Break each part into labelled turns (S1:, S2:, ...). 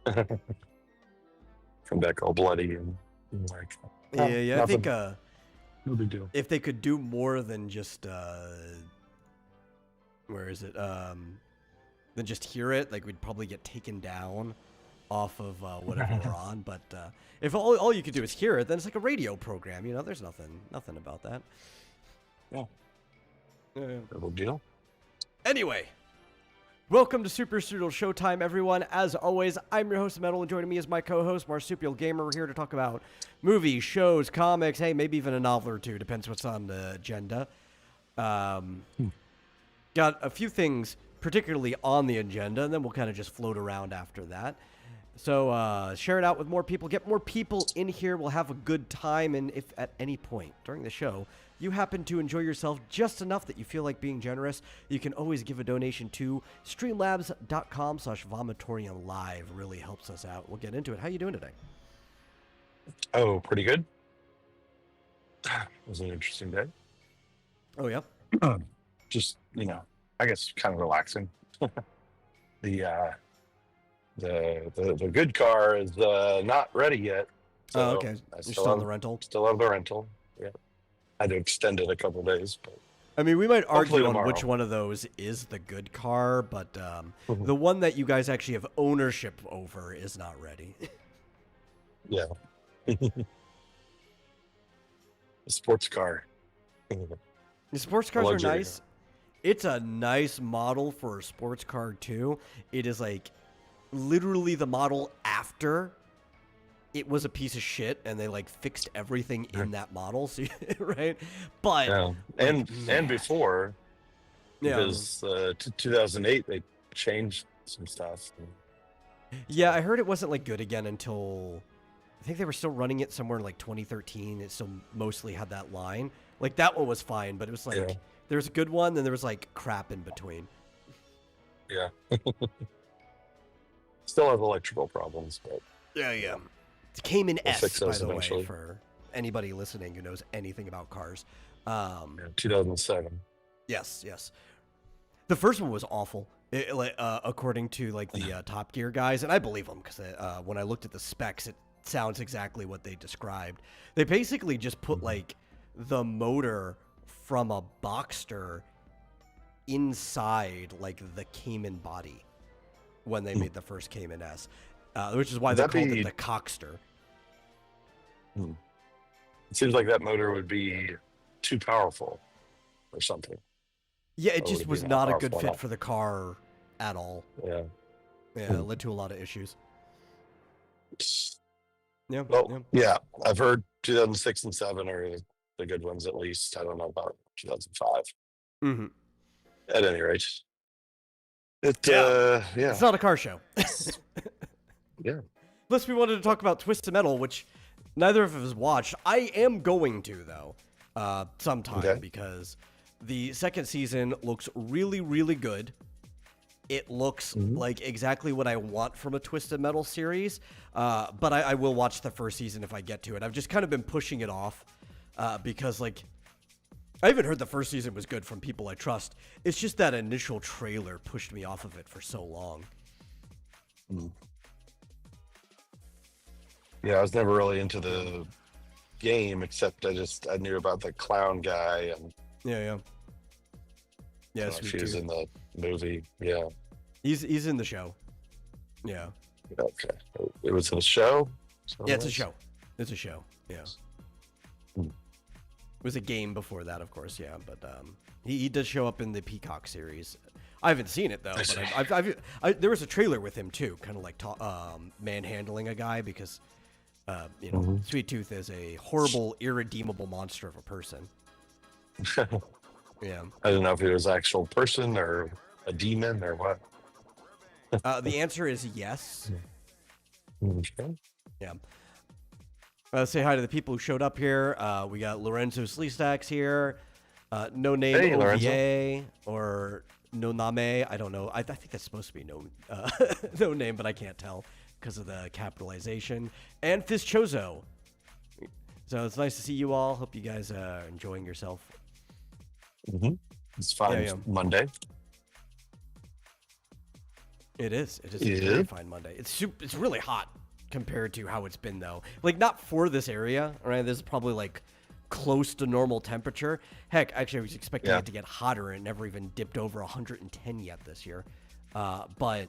S1: Come back all bloody and like,
S2: Yeah. I think
S1: no big deal.
S2: if they could do more than just where is it? Than just hear it, like we'd probably get taken down off of whatever we're on. But if all you could do is hear it, then it's like a radio program. You know, there's nothing about that.
S1: Yeah. No big deal.
S2: Anyway, welcome to Super Studio Showtime, everyone. As always, I'm your host, Metal, and joining me is my co-host, Marsupial Gamer. We're here to talk about movies, shows, comics, hey, maybe even a novel or two, depends what's on the agenda. Got a few things particularly on the agenda, and then we'll kind of just float around after that. So share it out with more people, get more people in here, we'll have a good time, and if at any point during the show you happen to enjoy yourself just enough that you feel like being generous, you can always give a donation to streamlabs.com/vomitoriumlive. Really helps us out. We'll get into it. How you doing today?
S1: Oh, pretty good. It was an interesting day.
S2: Oh, yeah?
S1: Just, I guess kind of relaxing. The good car is not ready yet. So
S2: okay. You're still on the rental?
S1: Still have the rental. Yeah. I had to extend it a couple of days, but
S2: I mean, we might argue on
S1: tomorrow.
S2: which one of those is the good car, but the one that you guys actually have ownership over is not ready.
S1: Yeah. A sports car.
S2: The sports cars are nice. It's a nice model for a sports car, too. It is like literally the model after it was a piece of shit, and they like fixed everything in that model, so, right? But
S1: yeah. And before,
S2: yeah,
S1: because 2008 they changed some stuff.
S2: Yeah, I heard it wasn't like good again until I think they were still running it somewhere in like 2013. It still mostly had that line. Like that one was fine, but it was like there was a good one, then there was like crap in between.
S1: Yeah. Still have electrical problems, but
S2: yeah. It's Cayman S, by the
S1: eventually.
S2: way, for anybody listening who knows anything about cars.
S1: 2007.
S2: Yes. The first one was awful, according to like the Top Gear guys, and I believe them because when I looked at the specs, it sounds exactly what they described. They basically just put like the motor from a Boxster inside like the Cayman body when they made the first Cayman S. Which is why they called it the Cockster.
S1: It seems like that motor would be too powerful or something.
S2: Yeah, it just was not a good fit for the car at all.
S1: Yeah.
S2: Yeah, it led to a lot of issues. Yeah.
S1: Well, yeah, I've heard 2006 and 7 are the good ones at least. I don't know about 2005.
S2: Mm-hmm.
S1: At any rate. It's
S2: not a car show.
S1: Yeah.
S2: Plus, we wanted to talk about Twisted Metal, which neither of us watched. I am going to, though, sometime, because the second season looks really, really good. It looks like exactly what I want from a Twisted Metal series, but I will watch the first season if I get to it. I've just kind of been pushing it off because, like, I even heard the first season was good from people I trust. It's just that initial trailer pushed me off of it for so long.
S1: Yeah, I was never really into the game, except I knew about the clown guy and
S2: yeah.
S1: she was in the movie. Yeah,
S2: he's in the show. Yeah.
S1: Okay, it was a show.
S2: Yeah, it's a show. It's a show. Yeah. It was a game before that, of course. Yeah, but he does show up in the Peacock series. I haven't seen it though, but there was a trailer with him too, kind of like manhandling a guy because. Sweet Tooth is a horrible, irredeemable monster of a person. Yeah.
S1: I don't know if it was an actual person or a demon or what.
S2: The answer is yes.
S1: Okay.
S2: Yeah. Say hi to the people who showed up here. We got Lorenzo Sleestacks here. No Name OVA Lorenzo. Or No Name. I don't know. I think that's supposed to be no name, but I can't tell because of the capitalization. And Fischozo. So it's nice to see you all. Hope you guys are enjoying yourself.
S1: It's fine. Monday.
S2: It is. It is a
S1: Yeah.
S2: very fine Monday. It's really hot compared to how it's been though. Like not for this area, right? This is probably like close to normal temperature. Heck, actually, I was expecting
S1: Yeah.
S2: it to get hotter, and it never even dipped over 110 yet this year. But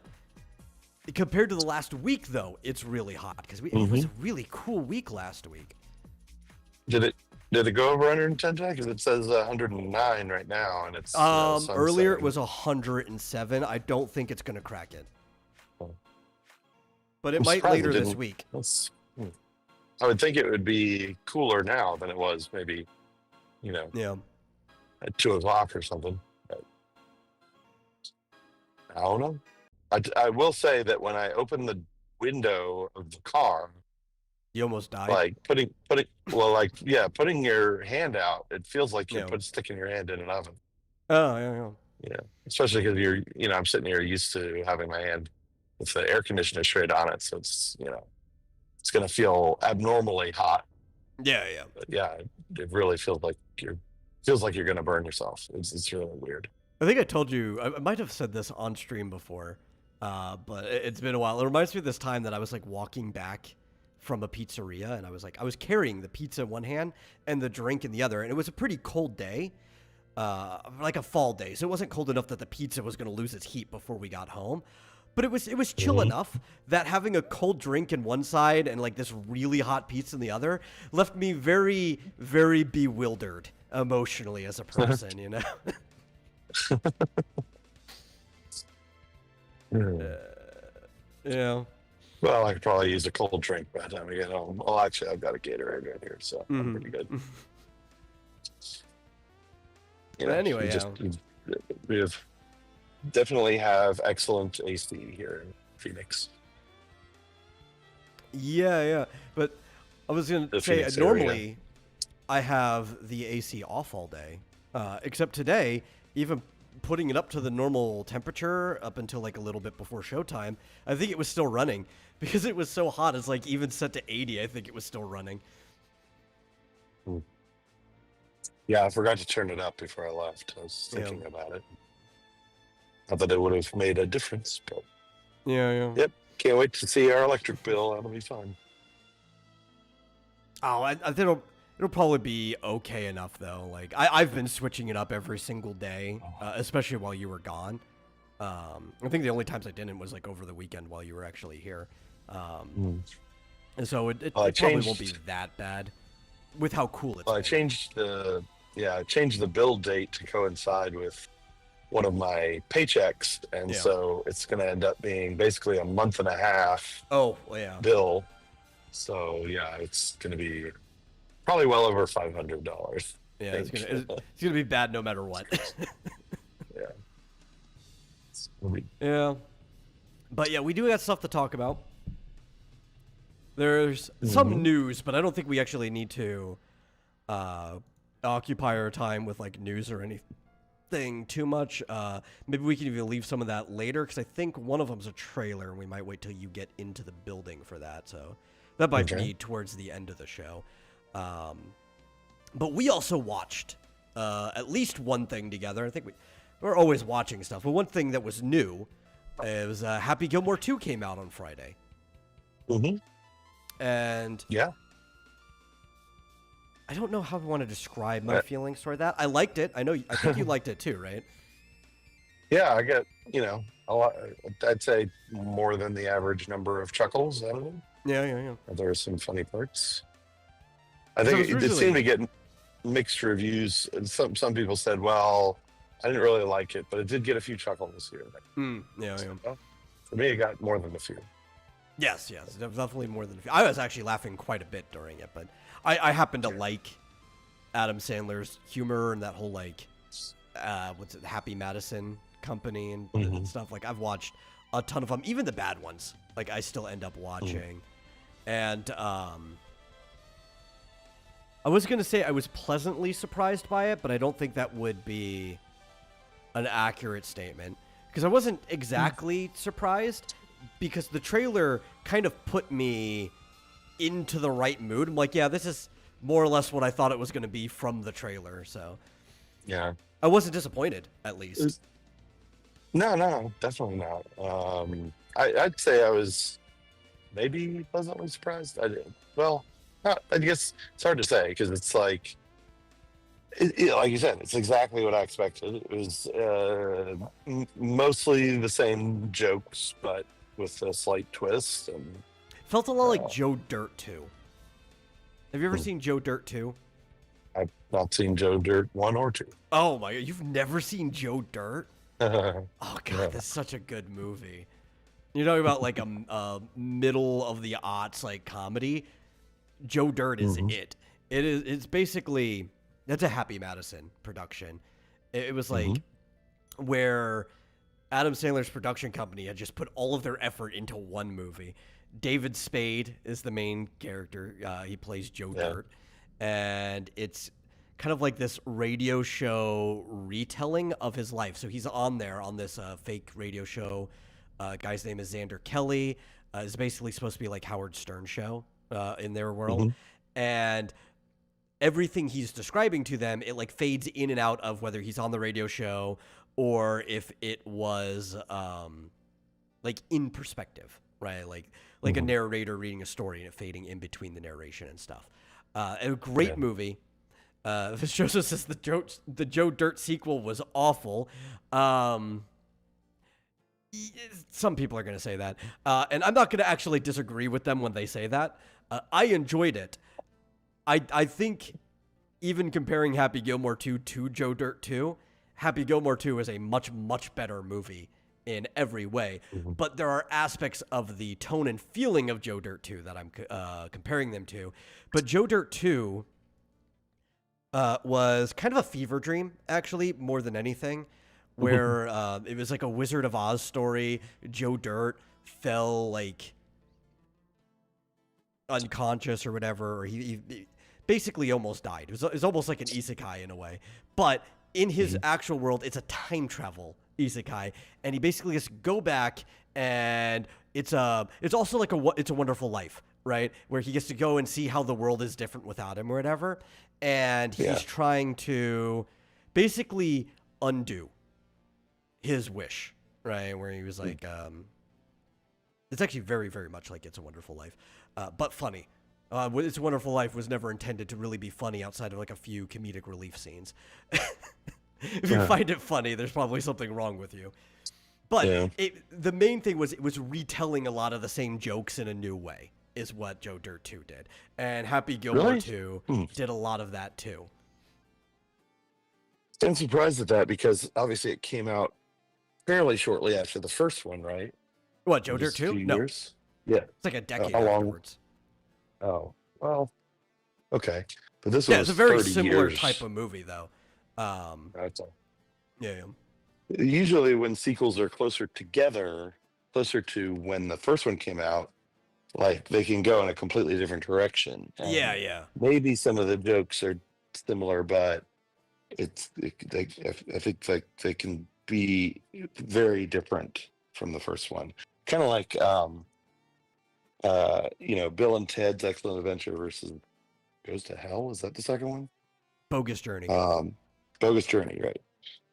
S2: compared to the last week, though, it's really hot because it was a really cool week last week.
S1: Did it go over 110 today? Because it says 109 right now, and it's
S2: Earlier it
S1: sunsetting.
S2: was 107. I don't think it's going to crack it,
S1: Oh,
S2: but it
S1: I'm
S2: might
S1: surprised it
S2: later this
S1: didn't.
S2: week.
S1: I would think it would be cooler now than it was maybe,
S2: Yeah.
S1: at 2 o'clock or something. But I don't know. I will say that when I opened the window of the car,
S2: You almost died.
S1: like putting your hand out, it feels like you're
S2: Yeah.
S1: sticking your hand in an oven.
S2: Oh, yeah.
S1: Especially because I'm sitting here used to having my hand with the air conditioner straight on it, so it's gonna feel abnormally hot.
S2: Yeah.
S1: But yeah, it really feels like you're gonna burn yourself. It's really weird.
S2: I think I told you, I might have said this on stream before, but it's been a while. It reminds me of this time that I was like walking back from a pizzeria, and I was carrying the pizza in one hand and the drink in the other, and it was a pretty cold day, like a fall day, so it wasn't cold enough that the pizza was going to lose its heat before we got home. But it was chill enough that having a cold drink in one side and like this really hot pizza in the other left me very, very bewildered emotionally as a person, you know? Yeah.
S1: Well, I could probably use a cold drink by the time we get home. Well, actually, I've got a Gatorade right here, so I'm pretty good.
S2: But anyway,
S1: we definitely have excellent AC here in Phoenix.
S2: Yeah. But I was going to say,
S1: Phoenix
S2: normally I have the AC off all day, except today, even putting it up to the normal temperature up until like a little bit before showtime, I think it was still running because it was so hot. It's like even set to 80, I think it was still running.
S1: Yeah, I forgot to turn it up before I left. I was thinking about it. Not that it would have made a difference, but
S2: Yeah.
S1: yep. Can't wait to see our electric bill. That'll be fun.
S2: Oh, I think it'll probably be okay enough though. Like I've been switching it up every single day, especially while you were gone. I think the only times I didn't was like over the weekend while you were actually here. And so it probably won't be that bad with how cool it's
S1: Well,
S2: been.
S1: I changed the bill date to coincide with one of my paychecks, and so it's going to end up being basically a month and a half bill. So yeah, it's going to be probably well over $500.
S2: Yeah, it's gonna be bad no matter what. Yeah, but yeah, we do got stuff to talk about. There's some news, but I don't think we actually need to occupy our time with like news or anything too much. Maybe we can even leave some of that later because I think one of them's a trailer, and we might wait till you get into the building for that. So that might be towards the end of the show. But we also watched at least one thing together. I think we're always watching stuff, but one thing that was new is Happy Gilmore 2 came out on Friday. And
S1: yeah,
S2: I don't know how I want to describe my feelings toward that. I liked it. I think you liked it too, right?
S1: Yeah, I get a lot. I'd say more than the average number of chuckles out of it.
S2: Yeah.
S1: There are some funny parts. I think it seemed to get mixed reviews. Some people said, "Well, I didn't really like it, but it did get a few chuckles here."
S2: Yeah.
S1: For me, it got more than a few.
S2: Yes, definitely more than a few. I was actually laughing quite a bit during it, but I happen to like Adam Sandler's humor and that whole like, Happy Madison Company and stuff. Like I've watched a ton of them, even the bad ones. Like I still end up watching, and I was gonna say I was pleasantly surprised by it, but I don't think that would be an accurate statement because I wasn't exactly surprised. Because the trailer kind of put me into the right mood. I'm like, yeah, this is more or less what I thought it was going to be from the trailer. So,
S1: yeah,
S2: I wasn't disappointed, at least.
S1: No, definitely not. I'd say I was maybe pleasantly surprised. Well, I guess it's hard to say because it's like, like you said, it's exactly what I expected. It was mostly the same jokes, but with a slight twist. And
S2: Felt a lot like Joe Dirt 2. Have you ever seen Joe Dirt 2?
S1: I've not seen Joe Dirt 1 or 2.
S2: Oh my God, you've never seen Joe Dirt? Oh God,
S1: Yeah.
S2: that's such a good movie. You're talking about like a middle of the aughts like comedy. Joe Dirt is it. It's basically, that's a Happy Madison production. It was like where Adam Sandler's production company had just put all of their effort into one movie. David Spade is the main character. He plays Joe Dirt. And it's kind of like this radio show retelling of his life. So he's on there on this fake radio show. Guy's name is Xander Kelly. It's basically supposed to be like Howard Stern show in their world. And everything he's describing to them, it like fades in and out of whether he's on the radio show or if it was like in perspective, right? Like a narrator reading a story and it fading in between the narration and stuff. A great movie. This shows us the Joe Dirt sequel was awful. Some people are going to say that. And I'm not going to actually disagree with them when they say that. I enjoyed it. I think even comparing Happy Gilmore 2 to Joe Dirt 2, Happy Gilmore 2 is a much, much better movie in every way. But there are aspects of the tone and feeling of Joe Dirt 2 that I'm comparing them to. But Joe Dirt 2 was kind of a fever dream, actually, more than anything, where it was like a Wizard of Oz story. Joe Dirt fell like unconscious or whatever, or he basically almost died. It was almost like an isekai in a way. But in his actual world, it's a time travel isekai, and he basically has to go back, and it's also like It's a Wonderful Life, right? Where he gets to go and see how the world is different without him or whatever, and he's trying to basically undo his wish, right? Where he was like, it's actually very, very much like It's a Wonderful Life, but funny. It's a Wonderful Life was never intended to really be funny outside of like a few comedic relief scenes. If you find it funny, there's probably something wrong with you. But the main thing was it was retelling a lot of the same jokes in a new way, is what Joe Dirt 2 did. And Happy Gilmore 2 did a lot of that too.
S1: I'm surprised at that because obviously it came out fairly shortly after the first one, right?
S2: What, Joe Dirt 2? No.
S1: Years? Yeah.
S2: It's like a decade afterwards.
S1: Oh, well, okay. But this was
S2: it's a very
S1: 30
S2: similar
S1: years.
S2: type of movie, though.
S1: That's all.
S2: Yeah.
S1: Usually when sequels are closer together, closer to when the first one came out, like they can go in a completely different direction.
S2: Yeah.
S1: Maybe some of the jokes are similar, but I think like they can be very different from the first one. Kind of like Bill and Ted's Excellent Adventure versus Goes to Hell. Is that the second one?
S2: Bogus Journey.
S1: Bogus Journey, right?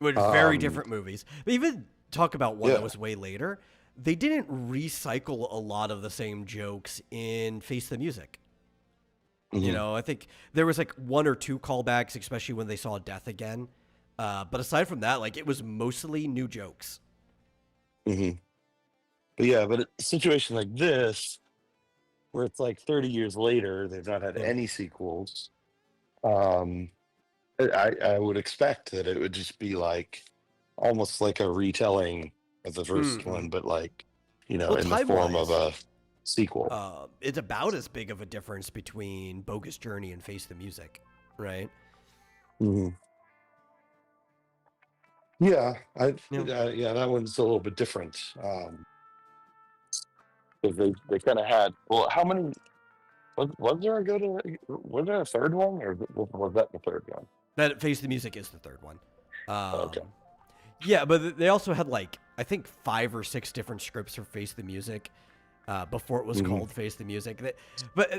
S2: With very different movies. But even talk about one that was way later. They didn't recycle a lot of the same jokes in Face the Music. You know, I think there was like one or two callbacks, especially when they saw death again. But aside from that, like it was mostly new jokes.
S1: But a situation like this, where it's like 30 years later, they've not had any sequels. I would expect that it would just be like almost like a retelling of the first one, but like, in the form of a sequel.
S2: It's about as big of a difference between Bogus Journey and Face the Music, right?
S1: Yeah, that one's a little bit different. Because they kind of had, well, how many, was there a third one, or was that the third one?
S2: That Face the Music is the third one.
S1: Okay.
S2: Yeah, but they also had like, I think 5 or 6 different scripts for Face the Music before it was called Face the Music.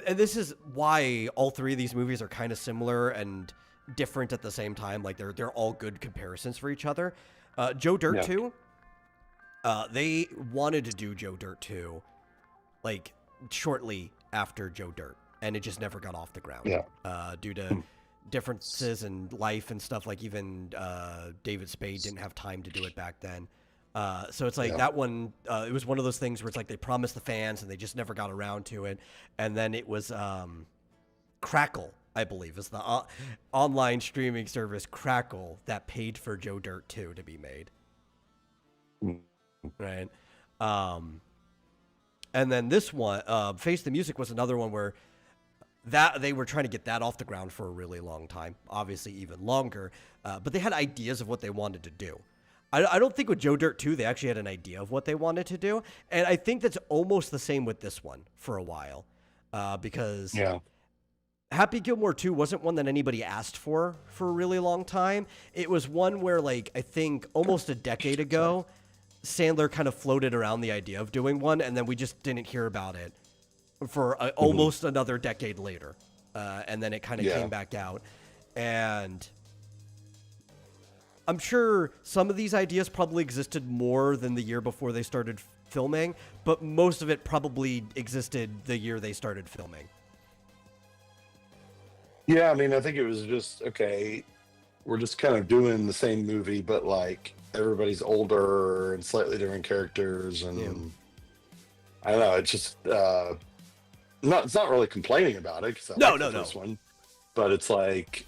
S2: And this is why all 3 of these movies are kind of similar and different at the same time. Like they're all good comparisons for each other. Joe Dirt 2 They wanted to do Joe Dirt 2, like, shortly after Joe Dirt, and it just never got off the ground. Due to differences in life and stuff, like even David Spade didn't have time to do it back then. So it's like that one, it was one of those things where it's like they promised the fans and they just never got around to it. And then it was Crackle, I believe, is the online streaming service Crackle that paid for Joe Dirt 2 to be made. Right. And then this one, Face the Music, was another one where that they were trying to get that off the ground for a really long time, obviously even longer, but they had ideas of what they wanted to do. I don't think with Joe Dirt 2, they actually had an idea of what they wanted to do, and I think that's almost the same with this one for a while, because Happy Gilmore 2 wasn't one that anybody asked for a really long time. It was one where, like, I think almost a decade ago, Sandler kind of floated around the idea of doing one, and then we just didn't hear about it for almost another decade later. And then it kind of came back out. And I'm sure some of these ideas probably existed more than the year before they started filming, but most of it probably existed the year they started filming.
S1: Yeah, I mean, I think it was just, okay, we're just kind of doing the same movie, but like everybody's older and slightly different characters, and I don't know. It's just it's not really complaining about it, because I like the first one, but it's like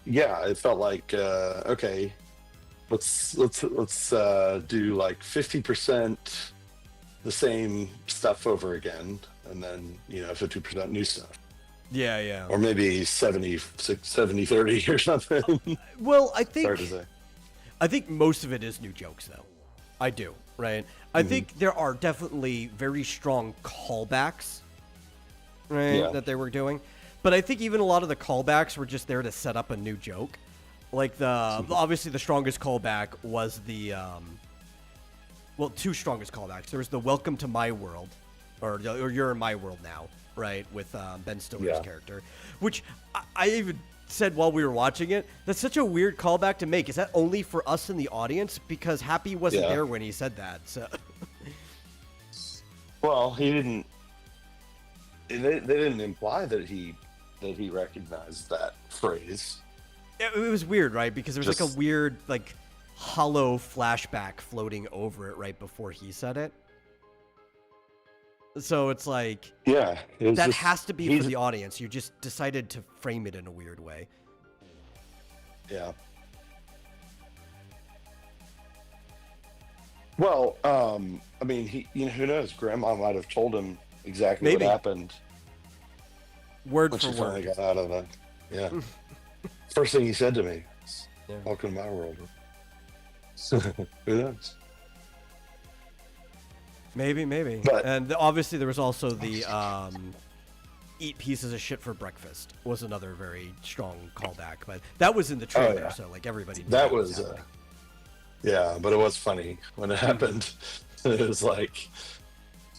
S1: it felt like okay, let's do like 50% the same stuff over again, and then 50% new stuff.
S2: Yeah.
S1: Or maybe 70-30 or something.
S2: Well, I think...
S1: Hard to say.
S2: I think most of it is new jokes, though. I do, right? I think there are definitely very strong callbacks, right, that they were doing. But I think even a lot of the callbacks were just there to set up a new joke. Like, obviously the strongest callback was the... two strongest callbacks. There was the Welcome to My World, or You're in My World Now, right, with Ben Stiller's character, which I even said while we were watching it, that's such a weird callback to make. Is that only for us in the audience? Because Happy wasn't there when he said that. So,
S1: well, he didn't. They didn't imply that he recognized that phrase.
S2: It was weird, right? Because there was like a weird, like, hollow flashback floating over it right before he said it. So it's like, that has to be for the audience. You just decided to frame it in a weird way.
S1: Yeah. Well, I mean, who knows? Grandma might have told him exactly what happened.
S2: Word for word.
S1: Finally got out of that. First thing he said to me, "Welcome to my world." Who knows?
S2: Maybe. But, and obviously there was also the eat pieces of shit for breakfast was another very strong callback, but that was in the trailer, so like everybody knew
S1: that was but it was funny when it happened. It was like,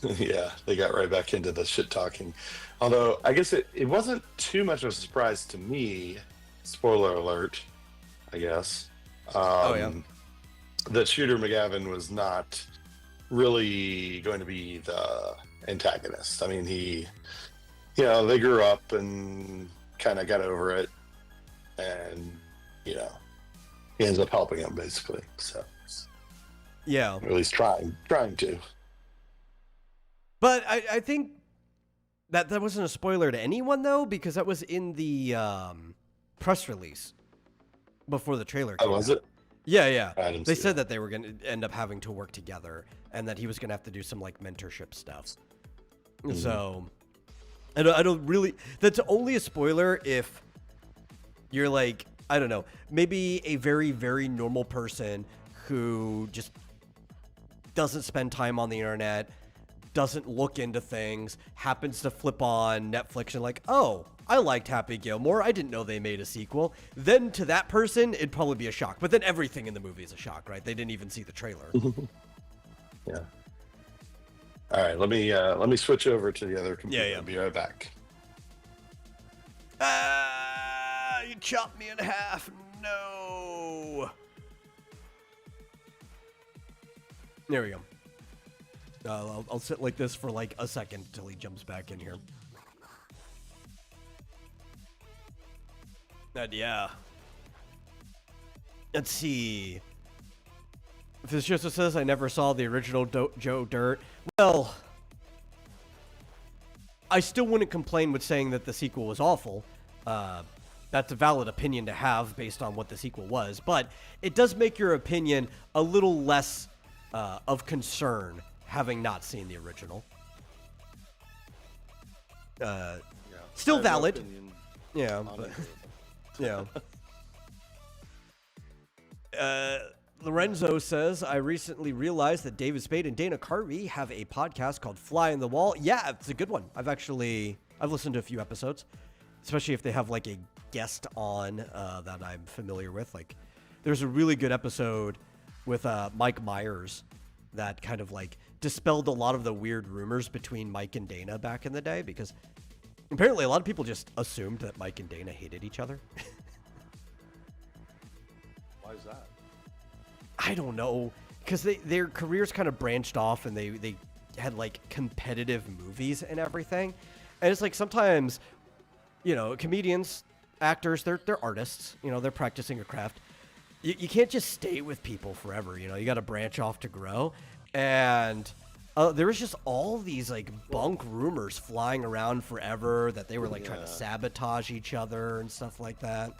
S1: they got right back into the shit talking. Although I guess it wasn't too much of a surprise to me, spoiler alert, I guess, that Shooter McGavin was not really going to be the antagonist. I mean, they grew up and kind of got over it, and he ends up helping him basically. So or at least trying to.
S2: But I think that wasn't a spoiler to anyone though, because that was in the press release before the trailer came
S1: was
S2: out.
S1: It?
S2: Yeah. They said that they were going to end up having to work together, and that he was going to have to do some like mentorship stuff. So, I don't really. That's only a spoiler if you're like, I don't know, maybe a very, very normal person who just doesn't spend time on the internet, doesn't look into things, happens to flip on Netflix and like, oh, I liked Happy Gilmore. I didn't know they made a sequel. Then to that person, it'd probably be a shock. But then everything in the movie is a shock, right? They didn't even see the trailer.
S1: Yeah. All right, let me switch over to the other computer.
S2: Yeah.
S1: I'll be right back.
S2: You chopped me in half. No. There we go. I'll sit like this for like a second until he jumps back in here. And yeah. Let's see. Fiziosa says, I never saw the original Joe Dirt. Well, I still wouldn't complain with saying that the sequel was awful. That's a valid opinion to have based on what the sequel was. But it does make your opinion a little less of concern having not seen the original. Still valid. Yeah. But, yeah. Lorenzo says, I recently realized that David Spade and Dana Carvey have a podcast called Fly on the Wall. Yeah, it's a good one. I've listened to a few episodes, especially if they have like a guest on that I'm familiar with. Like, there's a really good episode with Mike Myers that kind of like dispelled a lot of the weird rumors between Mike and Dana back in the day, because apparently a lot of people just assumed that Mike and Dana hated each other.
S1: Why is that?
S2: I don't know, because their careers kind of branched off, and they had like competitive movies and everything. And it's like sometimes, you know, comedians, actors, they're artists, you know, they're practicing a craft. You can't just stay with people forever, you know, you got to branch off to grow. And there was just all these like bunk rumors flying around forever that they were like trying to sabotage each other and stuff like that.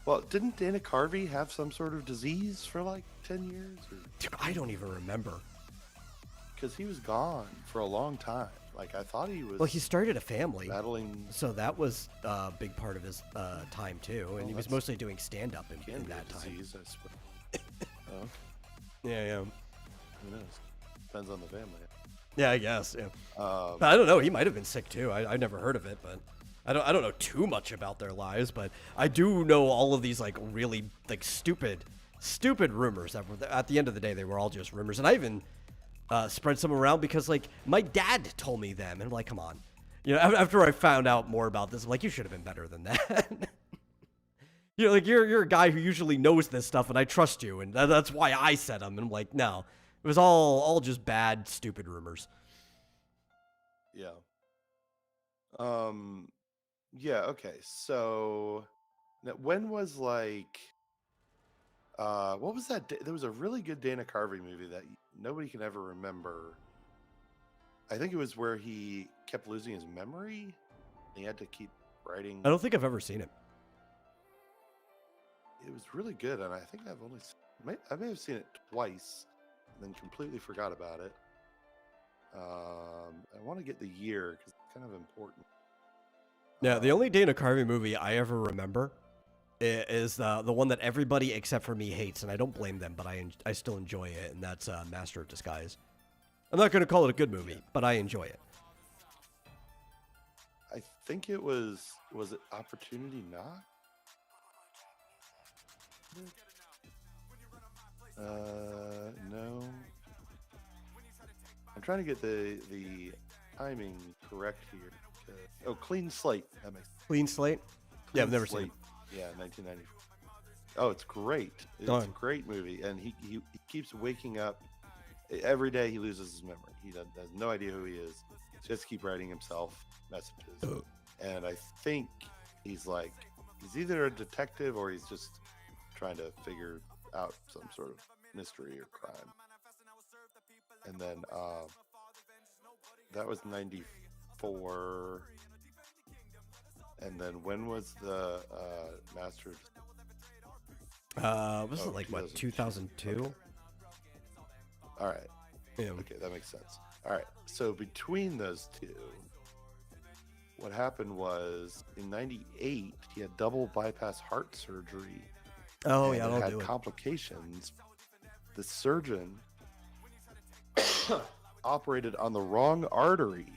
S3: Well, didn't Dana Carvey have some sort of disease for like 10 years? Or...
S2: Dude, I don't even remember.
S3: Because he was gone for a long time. Like, I thought he was...
S2: Well, he started a family.
S3: Battling...
S2: So that was a big part of his time, too. And he was mostly doing stand-up in that time.
S3: Disease, I suppose. Oh.
S2: Yeah.
S3: Who knows? Depends on the family.
S2: Yeah, I guess, yeah. But I don't know. He might have been sick, too. I never heard of it, but... I don't know too much about their lives, but I do know all of these like really like stupid rumors that were, at the end of the day, they were all just rumors. And I even spread some around because like my dad told me them, and I'm like, come on, you know, after I found out more about this, I'm like, you should have been better than that. You know, like you're a guy who usually knows this stuff, and I trust you, and that's why I said them. And I'm like, no, it was all just bad, stupid rumors.
S3: Yeah. Yeah, okay. So when was like what was that? There was a really good Dana Carvey movie that nobody can ever remember. I think it was where he kept losing his memory and he had to keep writing.
S2: I don't think I've ever seen it.
S3: It was really good, and I think I may have seen it twice and then completely forgot about it. I want to get the year because it's kind of important.
S2: Yeah, the only Dana Carvey movie I ever remember is the one that everybody except for me hates, and I don't blame them, but I still enjoy it, and that's Master of Disguise. I'm not going to call it a good movie, but I enjoy it.
S3: I think it was it Opportunity Knock? No. I'm trying to get the timing correct here. Oh, Clean Slate. That makes
S2: Clean Slate? Yeah, I've never seen it.
S3: Yeah, 1994. Oh, it's great. It's a great movie, and he keeps waking up every day. He loses his memory. He has no idea who he is. He just keep writing himself messages, and I think he's either a detective or he's just trying to figure out some sort of mystery or crime. And then that was 94. And then when was the Master?
S2: Was it like what, 2002?
S3: Okay. All right.
S2: Yeah.
S3: Okay, that makes sense. All right. So between those two, what happened was in '98 he had double bypass heart surgery.
S2: Oh yeah,
S3: and had complications. The surgeon operated on the wrong artery.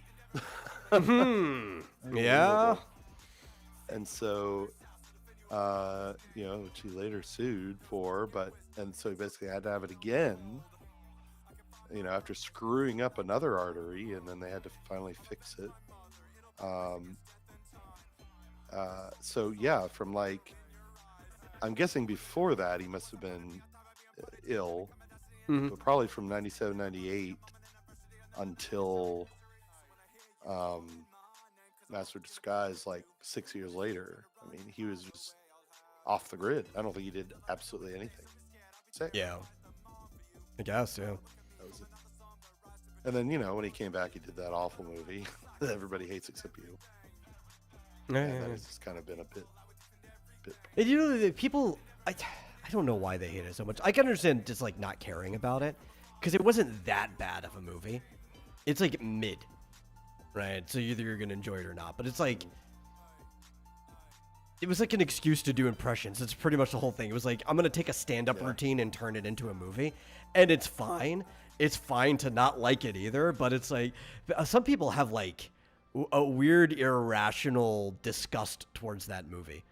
S2: Yeah.
S3: And so, which he later sued for, and so he basically had to have it again, after screwing up another artery, and then they had to finally fix it. So yeah, from like, I'm guessing before that he must have been ill, but probably from 97, 98 until Master of Disguise, like 6 years later. I mean, he was just off the grid. I don't think he did absolutely anything. Sick.
S2: Yeah. I guess, yeah.
S3: That was it. And then, you know, when he came back, he did that awful movie that everybody hates except you.
S2: Yeah,
S3: and
S2: yeah,
S3: that
S2: yeah.
S3: has just kind of been a bit.
S2: And you know, the people, I don't know why they hate it so much. I can understand just like not caring about it, because it wasn't that bad of a movie. It's like mid, right? So either you're gonna enjoy it or not. But it's like, it was like an excuse to do impressions. It's pretty much the whole thing. It was like, I'm gonna take a stand-up routine and turn it into a movie, and it's fine. It's fine to not like it either. But it's like, some people have like a weird, irrational disgust towards that movie.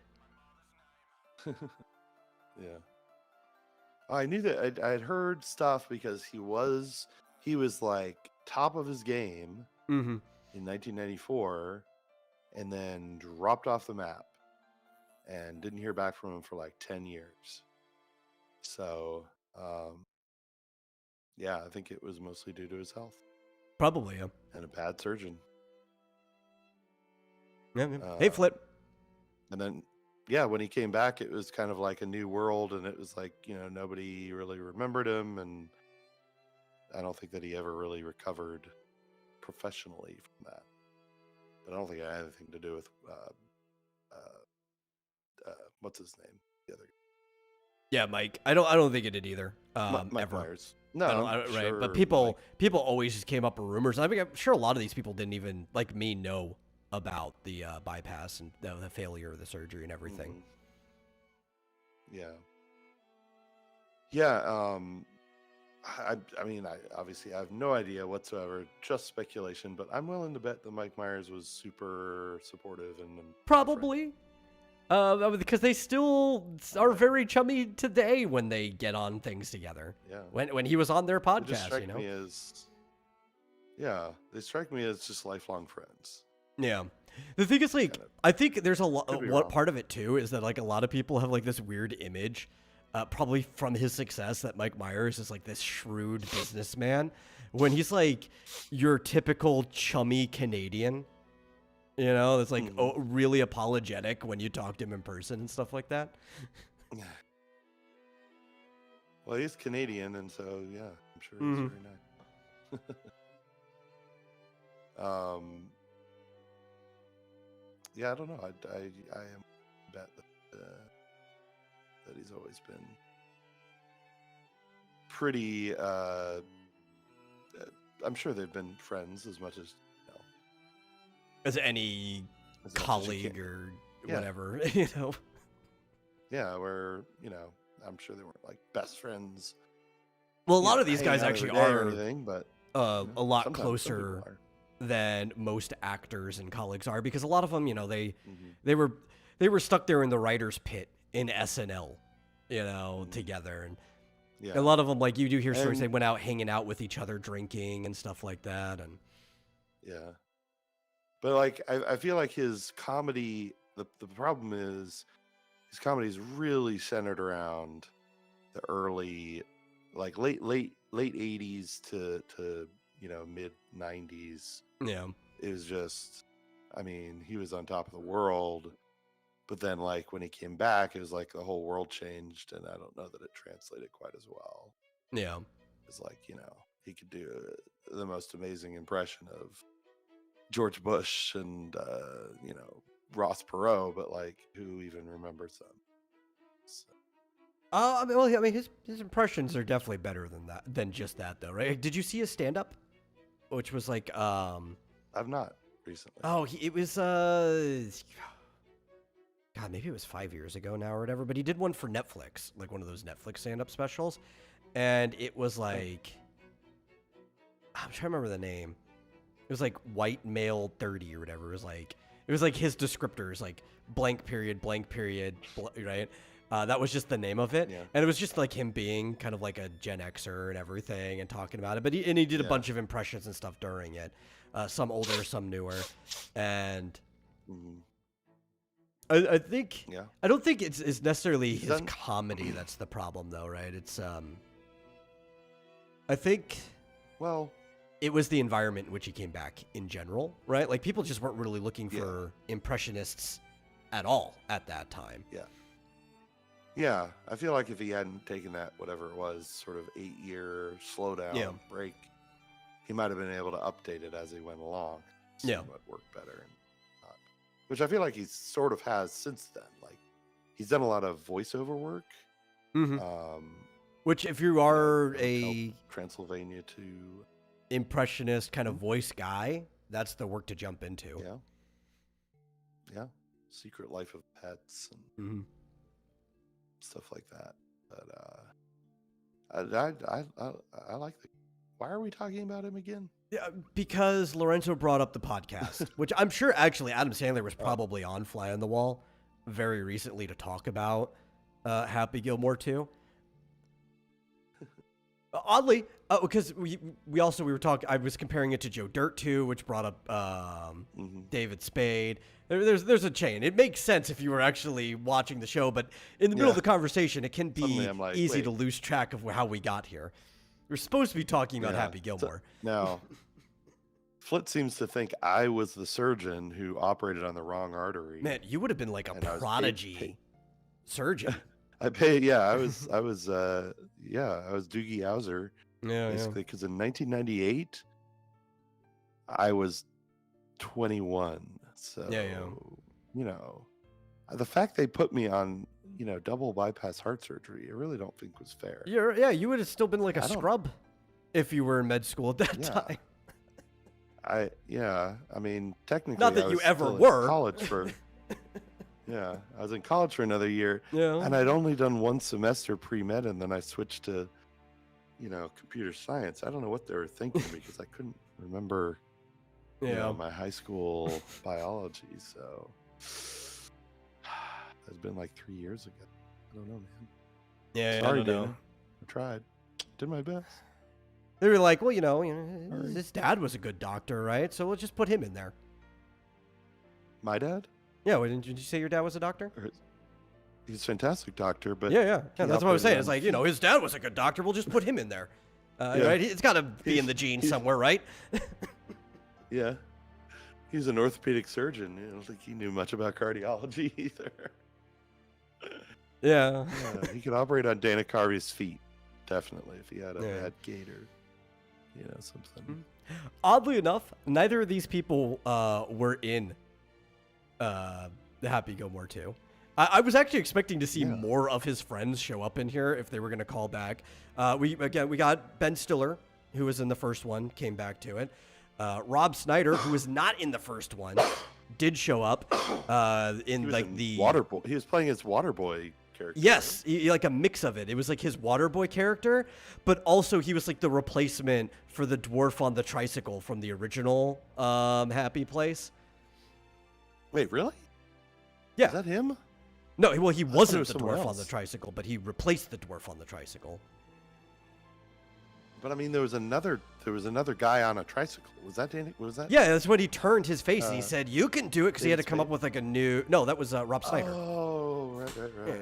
S3: Yeah. I knew that I'd heard stuff because he was like top of his game in 1994 and then dropped off the map and didn't hear back from him for like 10 years. So, yeah, I think it was mostly due to his health.
S2: Probably, yeah.
S3: And a bad surgeon.
S2: Yeah, hey, Flip.
S3: And then, yeah, when he came back, it was kind of like a new world, and it was like, you know, nobody really remembered him, and I don't think that he ever really recovered professionally from that. But I don't think it had anything to do with what's his name, the other guy.
S2: Yeah, Mike. I don't think it did either.
S3: Mike
S2: ever.
S3: Myers. No,
S2: I don't, right.
S3: sure,
S2: But people always just came up with rumors. I mean, I'm sure a lot of these people didn't even, like me, know about the bypass and the failure of the surgery and everything.
S3: Yeah. Yeah. I mean, I obviously have no idea whatsoever, just speculation, but I'm willing to bet that Mike Myers was super supportive and
S2: probably. Because they still are very chummy today when they get on things together.
S3: Yeah.
S2: When he was on their podcast,
S3: they strike me as just lifelong friends.
S2: Yeah. The thing is, like, I think there's a lot. What part of it too is that like a lot of people have like this weird image, probably from his success, that Mike Myers is like this shrewd businessman, when he's like your typical chummy Canadian. You know, it's like really apologetic when you talk to him in person and stuff like that.
S3: Well, he's Canadian, and so yeah, I'm sure he's very nice. Yeah, I don't know. I am bet that he's always been pretty. I'm sure they've been friends as much as.
S2: As any colleague or whatever, you know.
S3: Yeah, where, you know, I'm sure they weren't like best friends.
S2: Well, a lot of these guys actually are
S3: but
S2: a lot closer than most actors and colleagues are, because a lot of them, you know, they were stuck there in the writer's pit in SNL, you know, together, and a lot of them, like, you do hear stories, they went out hanging out with each other, drinking and stuff like that, and
S3: but like I feel like his comedy, the problem is his comedy is really centered around the early, like late 80s to you know, mid 90s.
S2: Yeah,
S3: it was just, I mean, he was on top of the world, but then like when he came back, it was like the whole world changed, and I don't know that it translated quite as well.
S2: Yeah,
S3: it's like, you know, he could do the most amazing impression of George Bush and you know, Ross Perot, but like, who even remembers them? So.
S2: I mean, his impressions are definitely better than just that, though, right? Did you see his stand-up, which was like
S3: I've not recently.
S2: Oh, it was God, maybe it was 5 years ago now or whatever. But he did one for Netflix, like one of those Netflix stand-up specials, and it was like, I'm trying to remember the name. It was like white male 30 or whatever. It was like his descriptors, like blank period, right? That was just the name of it. And it was just like him being kind of like a Gen Xer and everything and talking about it. But he did a bunch of impressions and stuff during it. Some older, some newer. And I think, I don't think it's necessarily his comedy that's the problem, though, right? It's, I think.
S3: Well,
S2: it was the environment in which he came back in general, right? Like people just weren't really looking for impressionists at all at that time.
S3: Yeah. I feel like if he hadn't taken that, whatever it was, sort of 8-year slowdown break, he might have been able to update it as he went along. See what worked better, which I feel like he sort of has since then. Like he's done a lot of voiceover work.
S2: Which, if you are a
S3: Transylvania 2
S2: impressionist kind of voice guy, that's the work to jump into.
S3: Yeah. Secret Life of Pets and stuff like that. But I like the. Why are we talking about him again?
S2: Yeah, because Lorenzo brought up the podcast, which I'm sure actually Adam Sandler was probably on Fly on the Wall very recently to talk about Happy Gilmore 2. Oddly, because we were talking. I was comparing it to Joe Dirt 2, which brought up David Spade. There's a chain. It makes sense if you were actually watching the show, but in the middle of the conversation, it can be easy to lose track of how we got here. We're supposed to be talking about Happy Gilmore.
S3: No. Flit seems to think I was the surgeon who operated on the wrong artery.
S2: Man, you would have been like a prodigy surgeon.
S3: I was Doogie Howser. Basically, because in 1998, I was 21. So, the fact they put me on, double bypass heart surgery, I really don't think was fair.
S2: You would have still been like a scrub if you were in med school at that time.
S3: I mean, technically,
S2: not that you ever were.
S3: College for. I was in college for another year, and I'd only done one semester pre-med, and then I switched to, computer science. I don't know what they were thinking because I couldn't remember, my high school biology. So it's been like 3 years ago. I don't know, man. Sorry, Dana. I tried. Did my best.
S2: They were like, well, his dad was a good doctor, right? So we'll just put him in there.
S3: My dad?
S2: Yeah, did you say your dad was a doctor?
S3: He's a fantastic doctor, but
S2: that's what I was saying. It's like, his dad was a good doctor. We'll just put him in there, right? It's got to be in the genes somewhere, right?
S3: Yeah, he's an orthopedic surgeon. I don't think he knew much about cardiology either.
S2: Yeah,
S3: he could operate on Dana Carvey's feet, definitely, if he had a bad gait or something.
S2: Oddly enough, neither of these people were in the Happy Gilmore 2. I was actually expecting to see more of his friends show up in here if they were going to call back. We got Ben Stiller, who was in the first one, came back to it. Rob Schneider, who was not in the first one, did show up in the
S3: Waterboy. He was playing his Waterboy character.
S2: Yes, like a mix of it. It was like his Waterboy character, but also he was like the replacement for the dwarf on the tricycle from the original Happy Place.
S3: Wait, really?
S2: Yeah.
S3: Is that him?
S2: No, well, he wasn't the dwarf on the tricycle, but he replaced the dwarf on the tricycle.
S3: But I mean, there was another guy on a tricycle. Was that Danny? Was that?
S2: Yeah, that's when he turned his face and he said, "You can do it," because he had to come up with like a new. No, that was Rob Schneider.
S3: Oh, right. Yeah.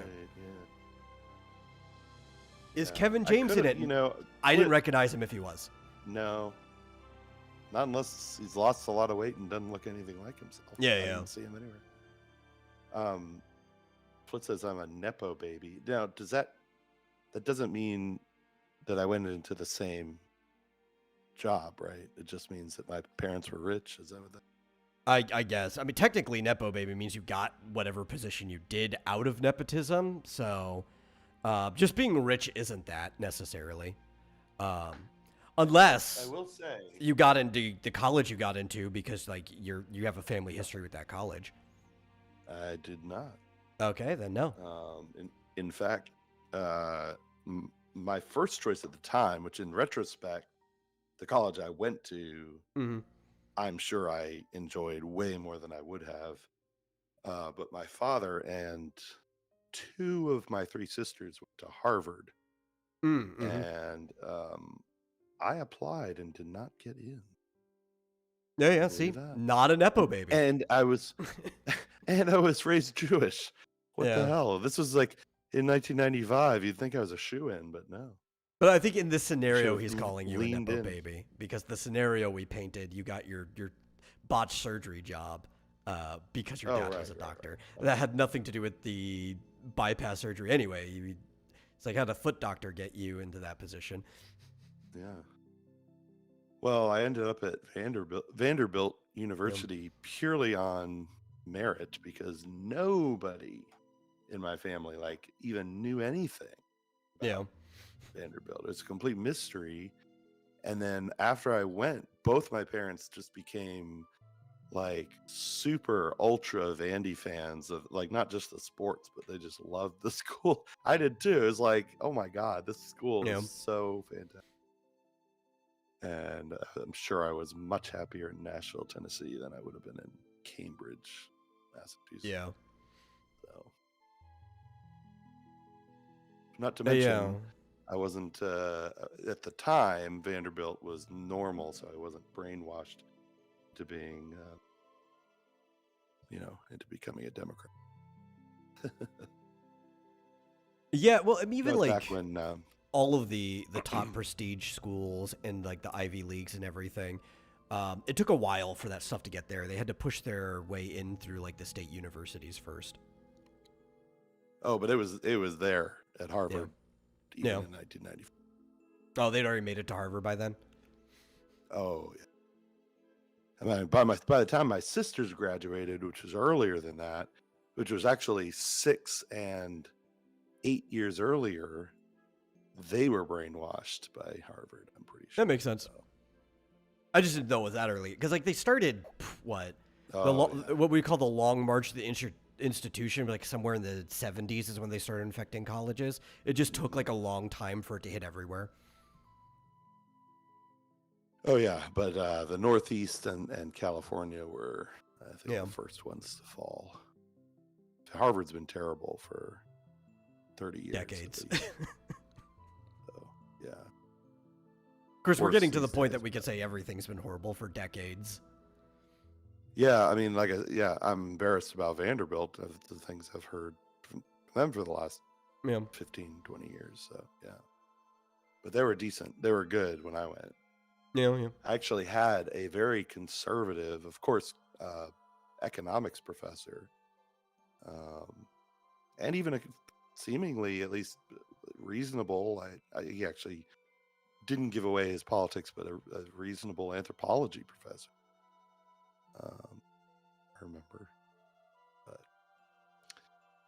S2: Is Kevin James in it? I didn't recognize him if he was.
S3: No. Not unless he's lost a lot of weight and doesn't look anything like himself. I didn't see him anywhere. Flit says I'm a Nepo baby. Now, that doesn't mean that I went into the same job, right? It just means that my parents were rich. Is that what that?
S2: I guess. I mean, technically, Nepo baby means you got whatever position you did out of nepotism. So, just being rich isn't that necessarily. Unless
S3: I will say
S2: you got into the college you got into because like you have a family history with that college.
S3: I did not.
S2: Okay, then no.
S3: In fact, my first choice at the time, which in retrospect, the college I went to, I'm sure I enjoyed way more than I would have. But my father and 2 of my 3 sisters went to Harvard, and I applied and did not get in.
S2: Yeah. See, not a Nepo baby.
S3: And I was, raised Jewish. What the hell? This was like in 1995. You'd think I was a shoo-in, but no.
S2: But I think in this scenario, he's calling you a Nepo baby because the scenario we painted, you got your botched surgery job because your dad was a doctor. Right. That had nothing to do with the bypass surgery anyway. It's like, how did a foot doctor get you into that position?
S3: Yeah. Well, I ended up at Vanderbilt University purely on merit because nobody in my family even knew anything about Vanderbilt. It was a complete mystery. And then after I went, both my parents just became super ultra Vandy fans of not just the sports, but they just loved the school. I did too. It was like, oh my God, this school is so fantastic. And I'm sure I was much happier in Nashville, Tennessee than I would have been in Cambridge, Massachusetts.
S2: Yeah.
S3: So, not to mention, I wasn't, at the time, Vanderbilt was normal, so I wasn't brainwashed to being, into becoming a Democrat.
S2: Yeah, well, I mean, even
S3: back when...
S2: all of the top prestige schools and the Ivy Leagues and everything, it took a while for that stuff to get there. They had to push their way in through the state universities first.
S3: Oh, but it was there at Harvard even in 1994.
S2: Oh, they'd already made it to Harvard by then?
S3: Oh, yeah. I mean, by the time my sisters graduated, which was earlier than that, which was actually 6 and 8 years earlier, they were brainwashed by Harvard, I'm pretty sure.
S2: That makes sense. So. I just didn't know it was that early. Because, they started, what we call the Long March to the institution, somewhere in the 70s is when they started infecting colleges. It just took, a long time for it to hit everywhere.
S3: Oh, yeah. But the Northeast and California were, I think, the first ones to fall. Harvard's been terrible for 30 years.
S2: Decades.
S3: Yeah.
S2: Of course, we're getting to the point that we could say everything's been horrible for decades.
S3: Yeah, I mean, I'm embarrassed about Vanderbilt of the things I've heard from them for the last 15, 20 years. So, yeah. But they were decent. They were good when I went.
S2: Yeah.
S3: I actually had a very conservative, of course, economics professor, and even a seemingly at least reasonable. He actually didn't give away his politics, but a reasonable anthropology professor. I remember,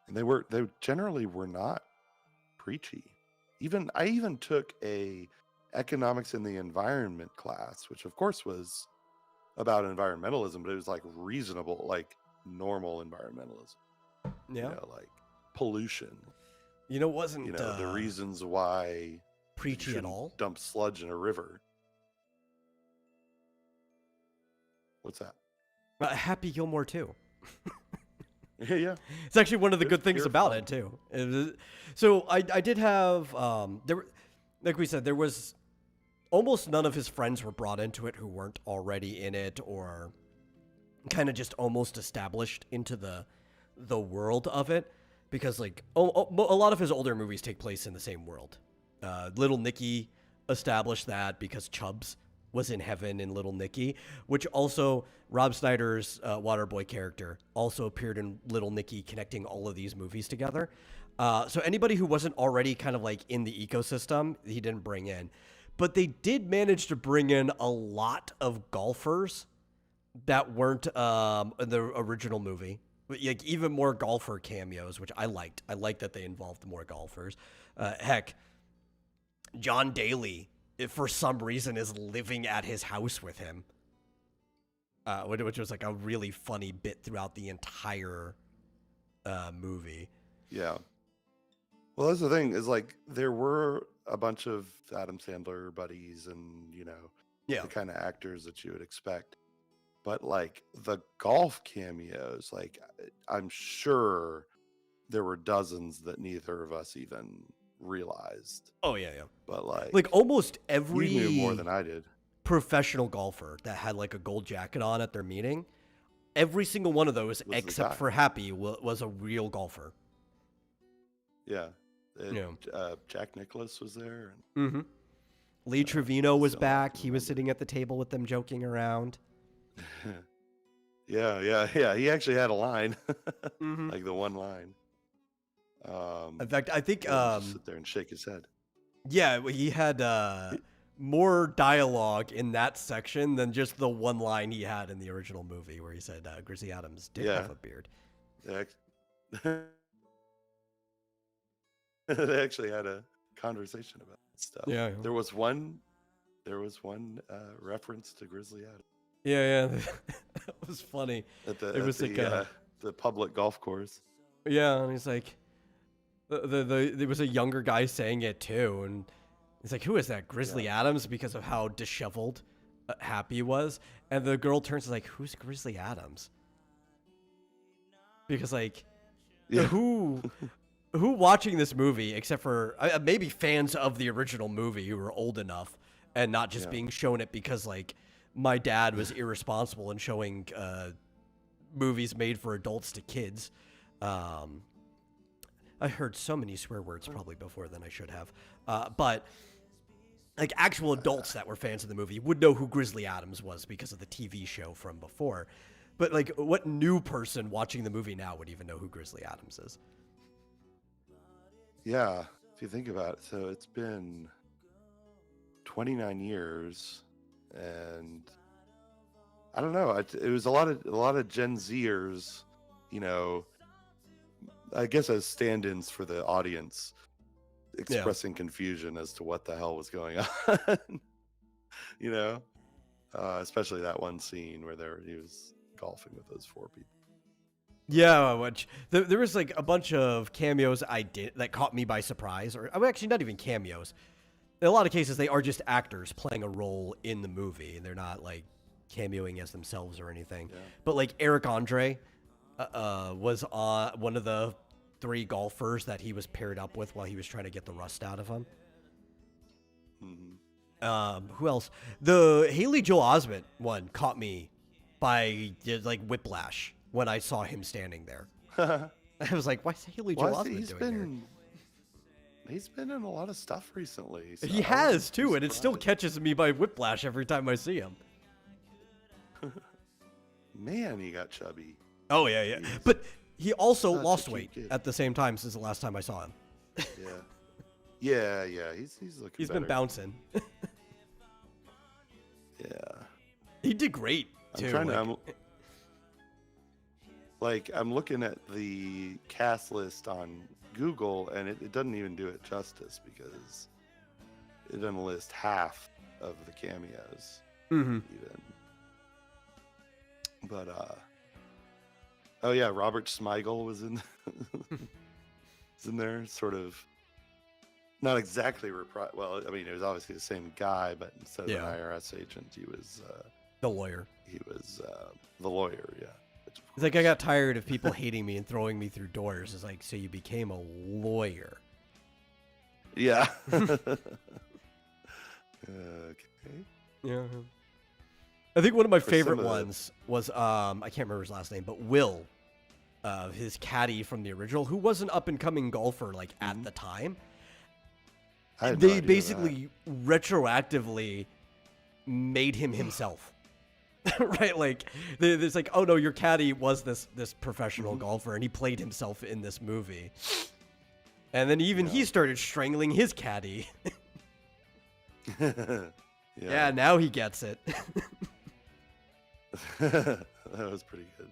S3: and they generally were not preachy. I even took a economics in the environment class, which of course was about environmentalism, but it was reasonable, normal environmentalism.
S2: Yeah,
S3: pollution.
S2: Wasn't
S3: the reasons why
S2: preachy at all.
S3: Dump sludge in a river. What's that?
S2: Happy Gilmore too.
S3: Yeah.
S2: It's actually one of the good things about it too. So I did have like we said, there was almost none of his friends were brought into it who weren't already in it or kind of just almost established into the world of it, because a lot of his older movies take place in the same world. Little Nicky established that because Chubbs was in heaven in Little Nicky, which also Rob Schneider's Waterboy character also appeared in Little Nicky, connecting all of these movies together. So anybody who wasn't already kind of in the ecosystem, he didn't bring in. But they did manage to bring in a lot of golfers that weren't in the original movie. Even more golfer cameos, which I liked. I liked that they involved more golfers. Heck, John Daly, for some reason, is living at his house with him, which was a really funny bit throughout the entire movie.
S3: Yeah. Well, that's the thing is there were a bunch of Adam Sandler buddies and the kind of actors that you would expect, but the golf cameos, I'm sure there were dozens that neither of us even realized.
S2: Oh yeah.
S3: But
S2: almost every
S3: you knew more than I did.
S2: Professional golfer that had a gold jacket on at their meeting, every single one of those except for Happy was a real golfer.
S3: Yeah. Jack Nicklaus was there.
S2: Mm-hmm. Lee Trevino was back. He was sitting at the table with them, joking around.
S3: Yeah. He actually had a line, like the one line.
S2: In fact, I think
S3: just sit there and shake his head.
S2: Yeah, he had more dialogue in that section than just the one line he had in the original movie, where he said Grizzly Adams did have a beard.
S3: They actually had a conversation about stuff.
S2: Yeah.
S3: There was one reference to Grizzly Adams.
S2: Yeah. That was funny.
S3: The public golf course.
S2: Yeah, and he's like, there was a younger guy saying it too, and he's like, "Who is that, Grizzly Adams?" Because of how disheveled Happy was, and the girl turns and is like, "Who's Grizzly Adams?" Because who watching this movie, except for maybe fans of the original movie who are old enough and not just being shown it because my dad was irresponsible in showing movies made for adults to kids. I heard so many swear words probably before than I should have. But actual adults that were fans of the movie would know who Grizzly Adams was because of the TV show from before. But what new person watching the movie now would even know who Grizzly Adams is?
S3: Yeah, if you think about it. So it's been 29 years, and I don't know. It was a lot of Gen Zers, I guess as stand-ins for the audience, expressing confusion as to what the hell was going on. Especially that one scene where he was golfing with those four people.
S2: Yeah, which there was a bunch of cameos that caught me by surprise, or actually not even cameos. In a lot of cases, they are just actors playing a role in the movie, and they're not cameoing as themselves or anything. Yeah. But Eric Andre was on one of the 3 golfers that he was paired up with while he was trying to get the rust out of him. Mm-hmm. Who else? The Haley Joel Osment one caught me by whiplash when I saw him standing there. I was like, why is Haley Joel Osment doing here?
S3: He's been in a lot of stuff recently. So
S2: he has too, and it still catches me by whiplash every time I see him.
S3: Man, he got chubby.
S2: Oh yeah. But he also lost weight at the same time since the last time I saw him.
S3: Yeah. He's looking.
S2: He's been bouncing.
S3: Yeah.
S2: He did great too.
S3: I'm looking at the cast list on Google, and it doesn't even do it justice because it doesn't list half of the cameos.
S2: Mm-hmm.
S3: Even. But Robert Smigel was in there, sort of not exactly well, I mean, it was obviously the same guy, but instead of an IRS agent, he was
S2: the lawyer.
S3: He was the lawyer, yeah.
S2: It's I got tired of people hating me and throwing me through doors. It's so you became a lawyer.
S3: Yeah. Okay.
S2: Yeah. I think one of my favorite ones was I can't remember his last name, but Will, his caddy from the original, who was an up and coming golfer at the time. They basically retroactively made him himself. Right? It's oh no, your caddy was this professional golfer, and he played himself in this movie. And then he started strangling his caddy. Yeah, now he gets it.
S3: That was pretty good.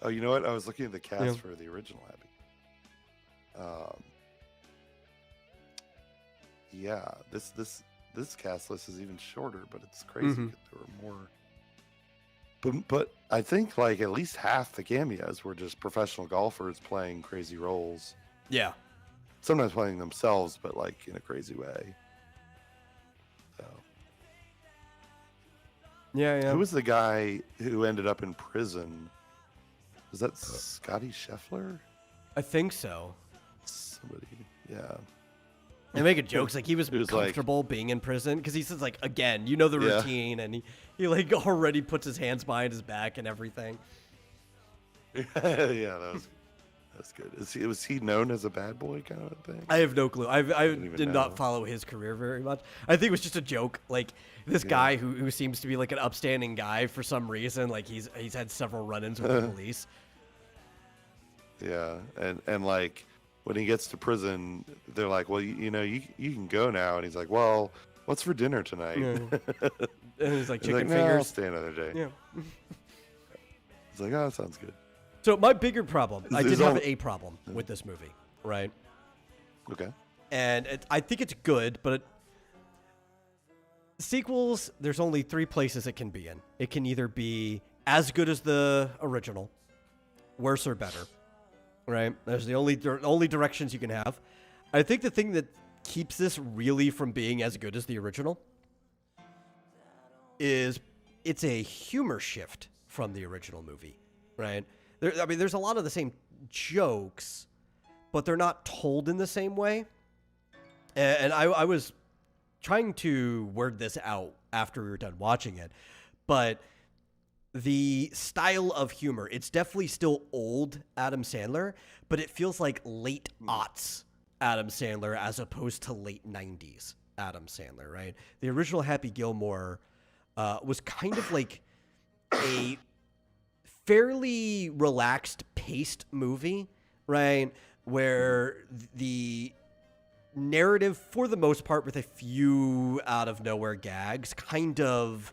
S3: Oh, you know what? I was looking at the cast for the original Abby. This cast list is even shorter, but it's crazy. Mm-hmm. There were more. But I think at least half the cameos were just professional golfers playing crazy roles.
S2: Yeah.
S3: Sometimes playing themselves, but in a crazy way. So.
S2: Yeah.
S3: Who was the guy who ended up in prison? Was that Scotty Scheffler?
S2: I think so.
S3: Somebody, yeah.
S2: They make jokes he was comfortable being in prison because he says again, the routine, and he already puts his hands behind his back and everything.
S3: Yeah, that That's good. Was he known as a bad boy kind of thing?
S2: I have no clue. I did not follow his career very much. I think it was just a joke. Like this guy who seems to be like an upstanding guy for some reason. Like he's had several run-ins with the police.
S3: Yeah, and like when he gets to prison, they're like, "Well, you can go now," and he's like, "Well, what's for dinner tonight?"
S2: Yeah. And he's like, chicken
S3: "No,
S2: fingers.
S3: I'll stay another day."
S2: Yeah.
S3: He's like, "Oh, that sounds good."
S2: So my bigger problem, I did have a problem with this movie, right?
S3: Okay.
S2: And I think it's good, but sequels, there's only 3 places it can be in. It can either be as good as the original, worse or better, right? There's the only directions you can have. I think the thing that keeps this really from being as good as the original is it's a humor shift from the original movie, right? There's a lot of the same jokes, but they're not told in the same way. And I was trying to word this out after we were done watching it, but the style of humor, it's definitely still old Adam Sandler, but it feels like late aughts Adam Sandler as opposed to late 90s Adam Sandler, right? The original Happy Gilmore was kind of like a fairly relaxed paced movie, right? Where the narrative, for the most part, with a few out of nowhere gags, kind of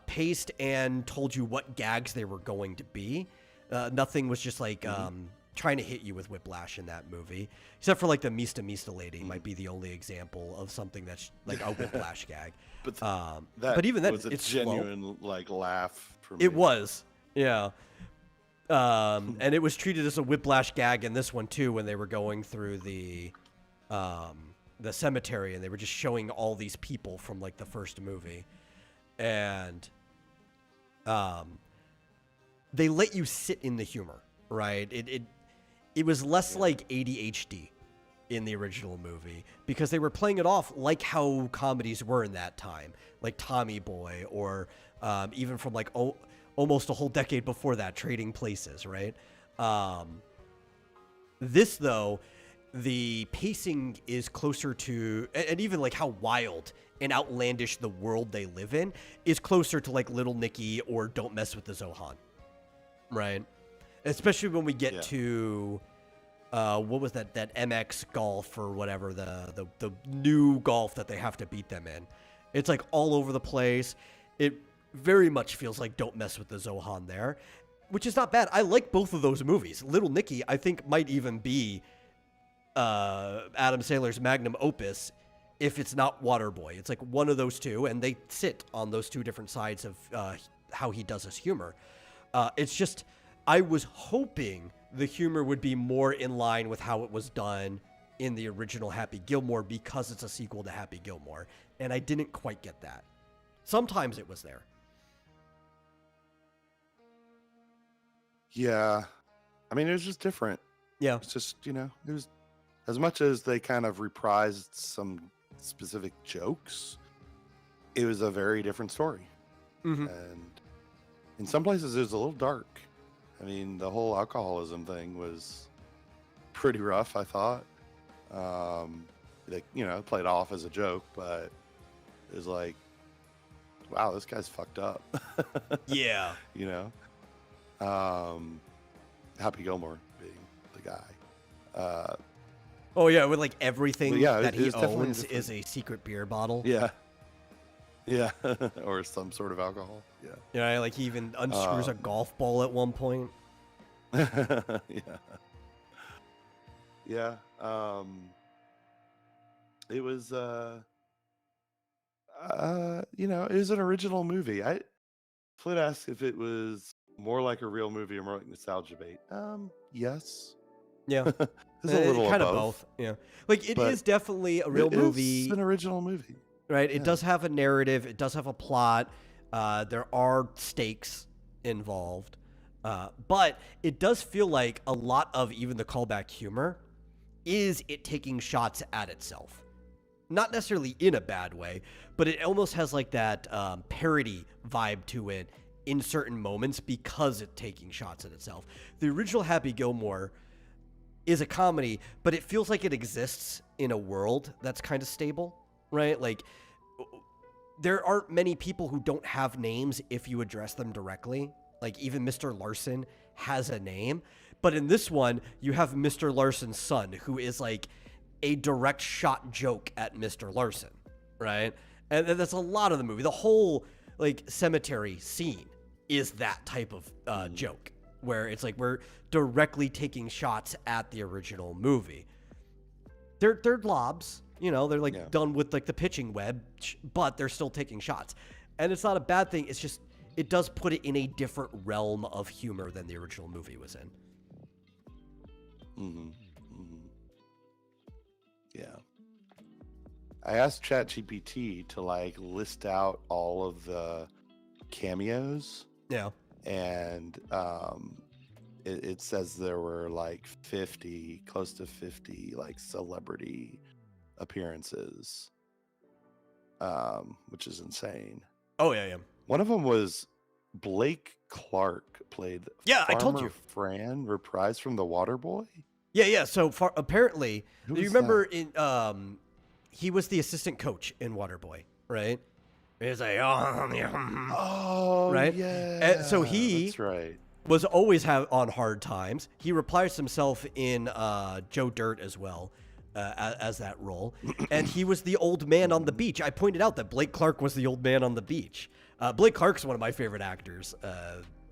S2: paced and told you what gags they were going to be. Nothing was just like trying to hit you with whiplash in that movie, except for like the Mista Mista lady might be the only example of something that's like a whiplash gag. But even that,
S3: was a
S2: it's
S3: genuine
S2: slow.
S3: like laugh for me.
S2: It was, yeah. And it was treated as a whiplash gag in this one too, when they were going through the cemetery and they were just showing all these people from like the first movie, and they let you sit in the humor, right? It was less like ADHD in the original movie because they were playing it off like how comedies were in that time, like Tommy Boy, or even from like almost a whole decade before that, Trading Places, right? This, though, the pacing is closer to, and even like how wild and outlandish the world they live in is closer to like Little Nicky or Don't Mess with the Zohan, right? Especially when we get to what was that MX golf or whatever, the new golf that they have to beat them in. It's like all over the place. It very much feels like Don't Mess with the Zohan there, which is not bad. I like both of those movies. Little Nicky, I think, might even be Adam Sandler's magnum opus if it's not Waterboy. It's like one of those two, and they sit on those two different sides of how he does his humor. It's just, I was hoping the humor would be more in line with how it was done in the original Happy Gilmore because it's a sequel to Happy Gilmore, and I didn't quite get that. Sometimes it was there.
S3: Yeah. I mean, it was just different.
S2: Yeah.
S3: It's just, it was, as much as they kind of reprised some specific jokes, it was a very different story.
S2: Mm-hmm.
S3: And in some places it was a little dark. I mean, the whole alcoholism thing was pretty rough, I thought. It played off as a joke, but it was like, wow, this guy's fucked up.
S2: Yeah.
S3: Happy Gilmore being the guy.
S2: Oh yeah, with like everything that he owns
S3: different.
S2: is a secret beer bottle.
S3: Yeah. Yeah. Or some sort of alcohol. Yeah.
S2: Yeah, like he even unscrews a golf ball at one point.
S3: Yeah. Yeah. It was it was an original movie. Flint asked if it was more like a real movie or more like nostalgia bait. Yes.
S2: Yeah.
S3: It's a little
S2: kind
S3: of
S2: of both. Yeah. Like it is definitely a real movie.
S3: It's an original movie.
S2: Right? It does have a narrative, it does have a plot. There are stakes involved. But it does feel like a lot of even the callback humor is it taking shots at itself. Not necessarily in a bad way, but it almost has like that parody vibe to it in certain moments because it's taking shots at itself. The original Happy Gilmore is a comedy, but it feels like it exists in a world that's kind of stable, right? Like, there aren't many people who don't have names if you address them directly. Like, even Mr. Larson has a name. But in this one, you have Mr. Larson's son, who is like a direct shot joke at Mr. Larson, right? And that's a lot of the movie. The whole like cemetery scene is that type of joke, where it's like we're directly taking shots at the original movie. They're lobs, you know, they're like done with like the pitching web, but they're still taking shots. And it's not a bad thing. It's just, it does put it in a different realm of humor than the original movie was in.
S3: Yeah. I asked ChatGPT to like list out all of the cameos.
S2: Yeah.
S3: And it says there were like 50, close to 50 like celebrity appearances, which is insane.
S2: Oh, yeah.
S3: One of them was Blake Clark played
S2: I told you.
S3: Fran, reprised from The Waterboy.
S2: Yeah. So apparently,
S3: Who
S2: you
S3: was
S2: remember
S3: that?
S2: he was the assistant coach in Waterboy, right? He's like,
S3: oh,
S2: right?
S3: Yeah.
S2: And so he
S3: that's right.
S2: was always on Hard Times. He reprised himself in Joe Dirt as well as that role. And he was the old man on the beach. I pointed out that Blake Clark was the old man on the beach. Blake Clark's one of my favorite actors.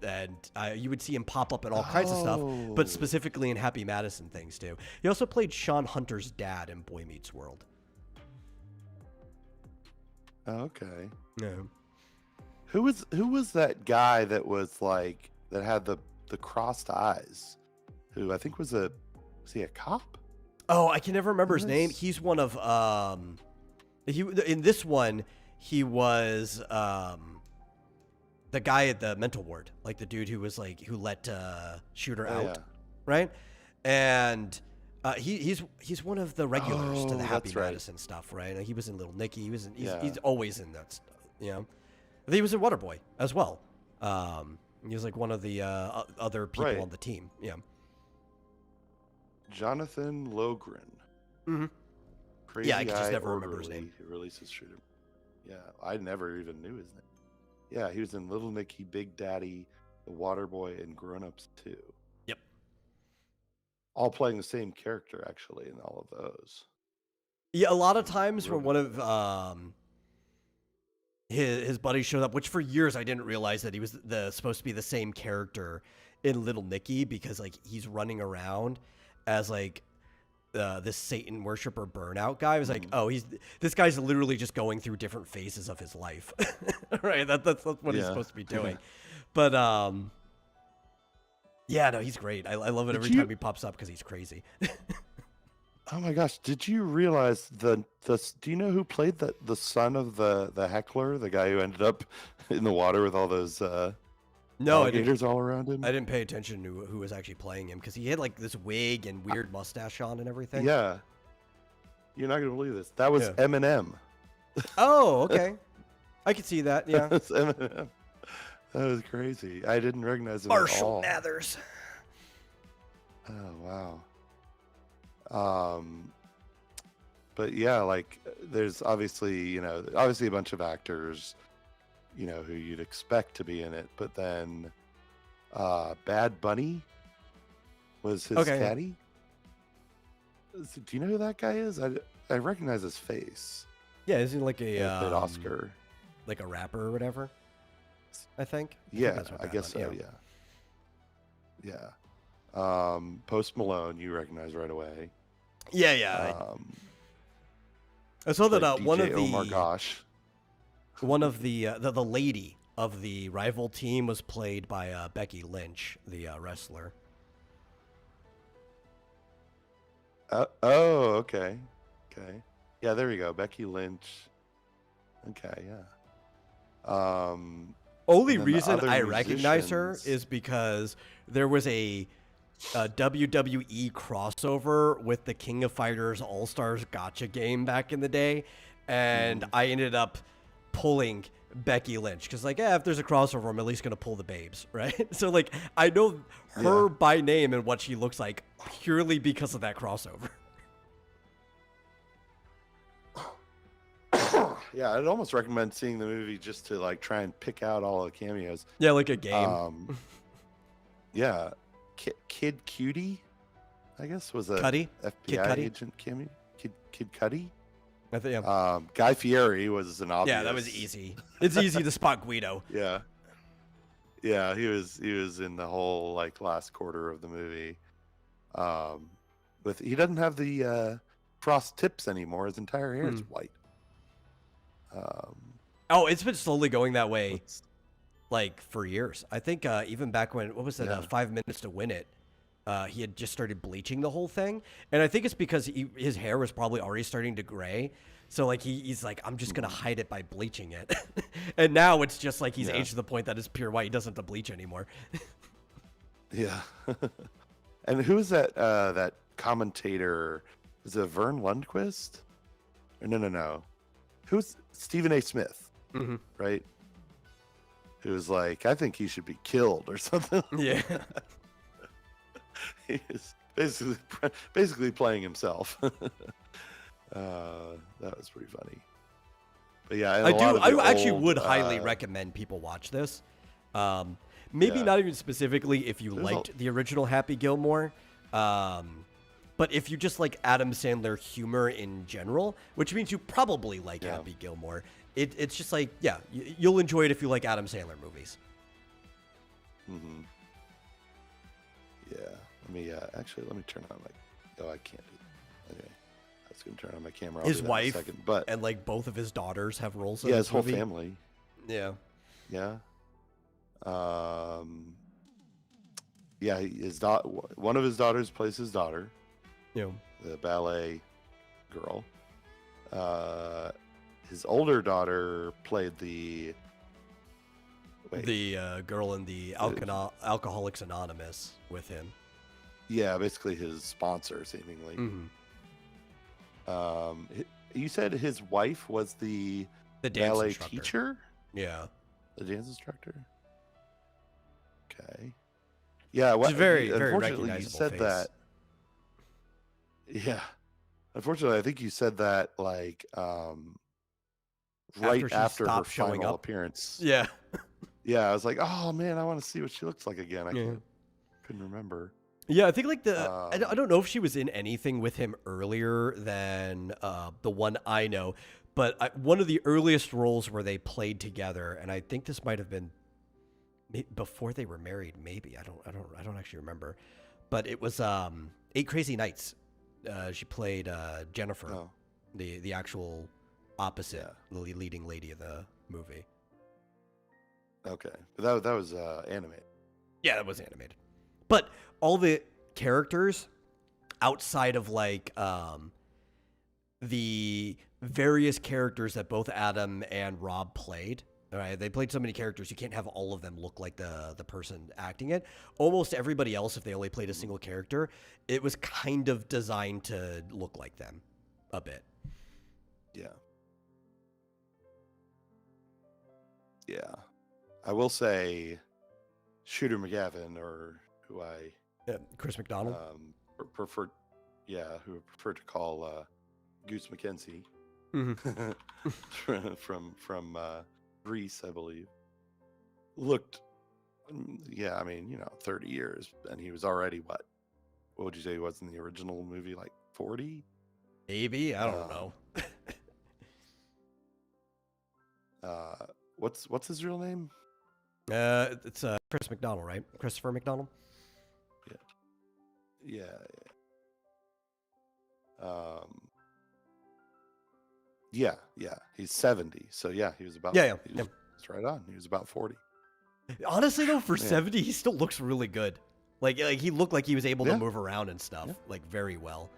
S2: And you would see him pop up in all kinds of stuff, but specifically in Happy Madison things too. He also played Sean Hunter's dad in Boy Meets World.
S3: Okay.
S2: Yeah.
S3: Who was that guy that was like that had the crossed eyes? Who I think was he a cop?
S2: Oh, I can never remember his name. He's one of in this one he was the guy at the mental ward, like the dude who was like who let Shooter out, right? And he's one of the regulars to the Happy Madison stuff, right? He was in Little Nicky. He's always in that stuff, you know. I think he was in Waterboy as well. He was like one of the other people on the team. Yeah.
S3: Jonathan Logren.
S2: Mm-hmm.
S3: Crazy
S2: I just never
S3: orderly
S2: remember his name.
S3: Who releases Shooter. Yeah, I never even knew his name. Yeah, he was in Little Nicky, Big Daddy, The Waterboy, and Grown Ups 2.
S2: Yep.
S3: All playing the same character, actually, in all of those.
S2: Yeah, a lot of times when one of his buddies showed up, which for years I didn't realize that he was supposed to be the same character in Little Nicky, because like he's running around as like this Satan worshiper burnout guy. I was like, oh, this guy's literally just going through different phases of his life, right? That's what he's supposed to be doing. But yeah, no, he's great. I love it every time he pops up because he's crazy.
S3: Oh my gosh! Did you realize do you know who played the son of the heckler, the guy who ended up in the water with all those alligators all around him?
S2: I didn't pay attention to who was actually playing him because he had like this wig and weird mustache on and everything.
S3: Yeah, you're not gonna believe this. That was Eminem.
S2: Oh, okay. I could see that. Yeah,
S3: that's Eminem. That was crazy. I didn't recognize him at all.
S2: Marshall Mathers.
S3: Oh wow. But yeah, like there's obviously a bunch of actors, who you'd expect to be in it, but then Bad Bunny was his caddy. Do you know who that guy is? I recognize his face.
S2: Yeah, isn't he like a
S3: Oscar,
S2: like a rapper or whatever? I think.
S3: I guess so. Yeah. Post Malone, you recognize right away.
S2: Yeah. I saw that
S3: like
S2: one
S3: DJ
S2: of the
S3: Omar Gosh.
S2: One of the lady of the rival team was played by Becky Lynch, the wrestler.
S3: Okay. Yeah, there we go. Becky Lynch. Okay, yeah.
S2: Only reason I recognize her is because there was a WWE crossover with the King of Fighters All-Stars Gotcha game back in the day, and I ended up pulling Becky Lynch, because like, if there's a crossover, I'm at least gonna pull the babes, right? So like, I know her by name and what she looks like purely because of that crossover.
S3: Yeah, I'd almost recommend seeing the movie just to like try and pick out all the cameos.
S2: Yeah, like a game.
S3: Yeah, Kid Cutie, I guess was a
S2: Cuddy?
S3: FBI agent cameo. Kid Cuddy.
S2: I think. Yeah.
S3: Guy Fieri was an obvious.
S2: Yeah, that was easy. It's easy to spot Guido.
S3: Yeah. Yeah, he was in the whole like last quarter of the movie. He doesn't have the cross tips anymore. His entire hair is white.
S2: It's been slowly going that way, like for years. I think even back when 5 Minutes to Win It, he had just started bleaching the whole thing, and I think it's because his hair was probably already starting to gray. So like he's like, I'm just gonna hide it by bleaching it, and now it's just like he's aged to the point that it's pure white. He doesn't have to bleach anymore.
S3: Yeah. And who is that commentator? Is it Vern Lundquist? Or no. Who's Stephen A. Smith?
S2: Mm-hmm.
S3: Right? Who's like, I think he should be killed or something.
S2: Yeah.
S3: He is basically playing himself. That was pretty funny. But yeah,
S2: I actually would highly recommend people watch this. Maybe not even specifically if you liked the original Happy Gilmore, but if you just like Adam Sandler humor in general, which means you probably like Happy Gilmore. It's just like, you'll enjoy it if you like Adam Sandler movies.
S3: Mm-hmm. Yeah. Let me turn on I can't do it. Anyway, I was going to turn on my camera.
S2: His wife
S3: and
S2: like both of his daughters have roles in
S3: his whole
S2: movie.
S3: family.
S2: Yeah.
S3: Yeah. One of his daughters plays his daughter.
S2: Yeah.
S3: The ballet girl. His older daughter played the
S2: girl in the Alcoholics Anonymous with him.
S3: Yeah, basically his sponsor, seemingly.
S2: Mm-hmm.
S3: You said his wife was the
S2: dance
S3: ballet
S2: instructor.
S3: teacher?
S2: Yeah.
S3: The dance instructor? Okay. Yeah,
S2: it's very
S3: unfortunately,
S2: recognizable
S3: you said
S2: face.
S3: that. Yeah. Unfortunately, I think you said that like right after her final appearance.
S2: Yeah.
S3: Yeah, I was like, oh man, I want to see what she looks like again. I couldn't remember.
S2: Yeah, I think like I don't know if she was in anything with him earlier than the one I know, but one of the earliest roles where they played together, and I think this might have been before they were married. Maybe I don't actually remember, but it was 8 Crazy Nights. She played Jennifer, the actual opposite, the leading lady of the movie.
S3: Okay, but that was animated.
S2: Yeah, that was animated. But all the characters outside of like the various characters that both Adam and Rob played, all right, they played so many characters you can't have all of them look like the person acting it. Almost everybody else, if they only played a single character, it was kind of designed to look like them a bit.
S3: Yeah. Yeah. I will say Shooter McGavin, or who I
S2: Chris McDonald
S3: prefer to call Goose McKenzie, from Grease, I believe, looked 30 years, and he was already what would you say he was in the original movie, like 40?
S2: Maybe, I don't know.
S3: What's his real name?
S2: It's Chris McDonald, right? Christopher McDonald.
S3: Yeah. Yeah. He's 70, so he was about. It's right on. He was about 40.
S2: Honestly, though, for 70, he still looks really good. Like he looked like he was able to move around and stuff, like very well.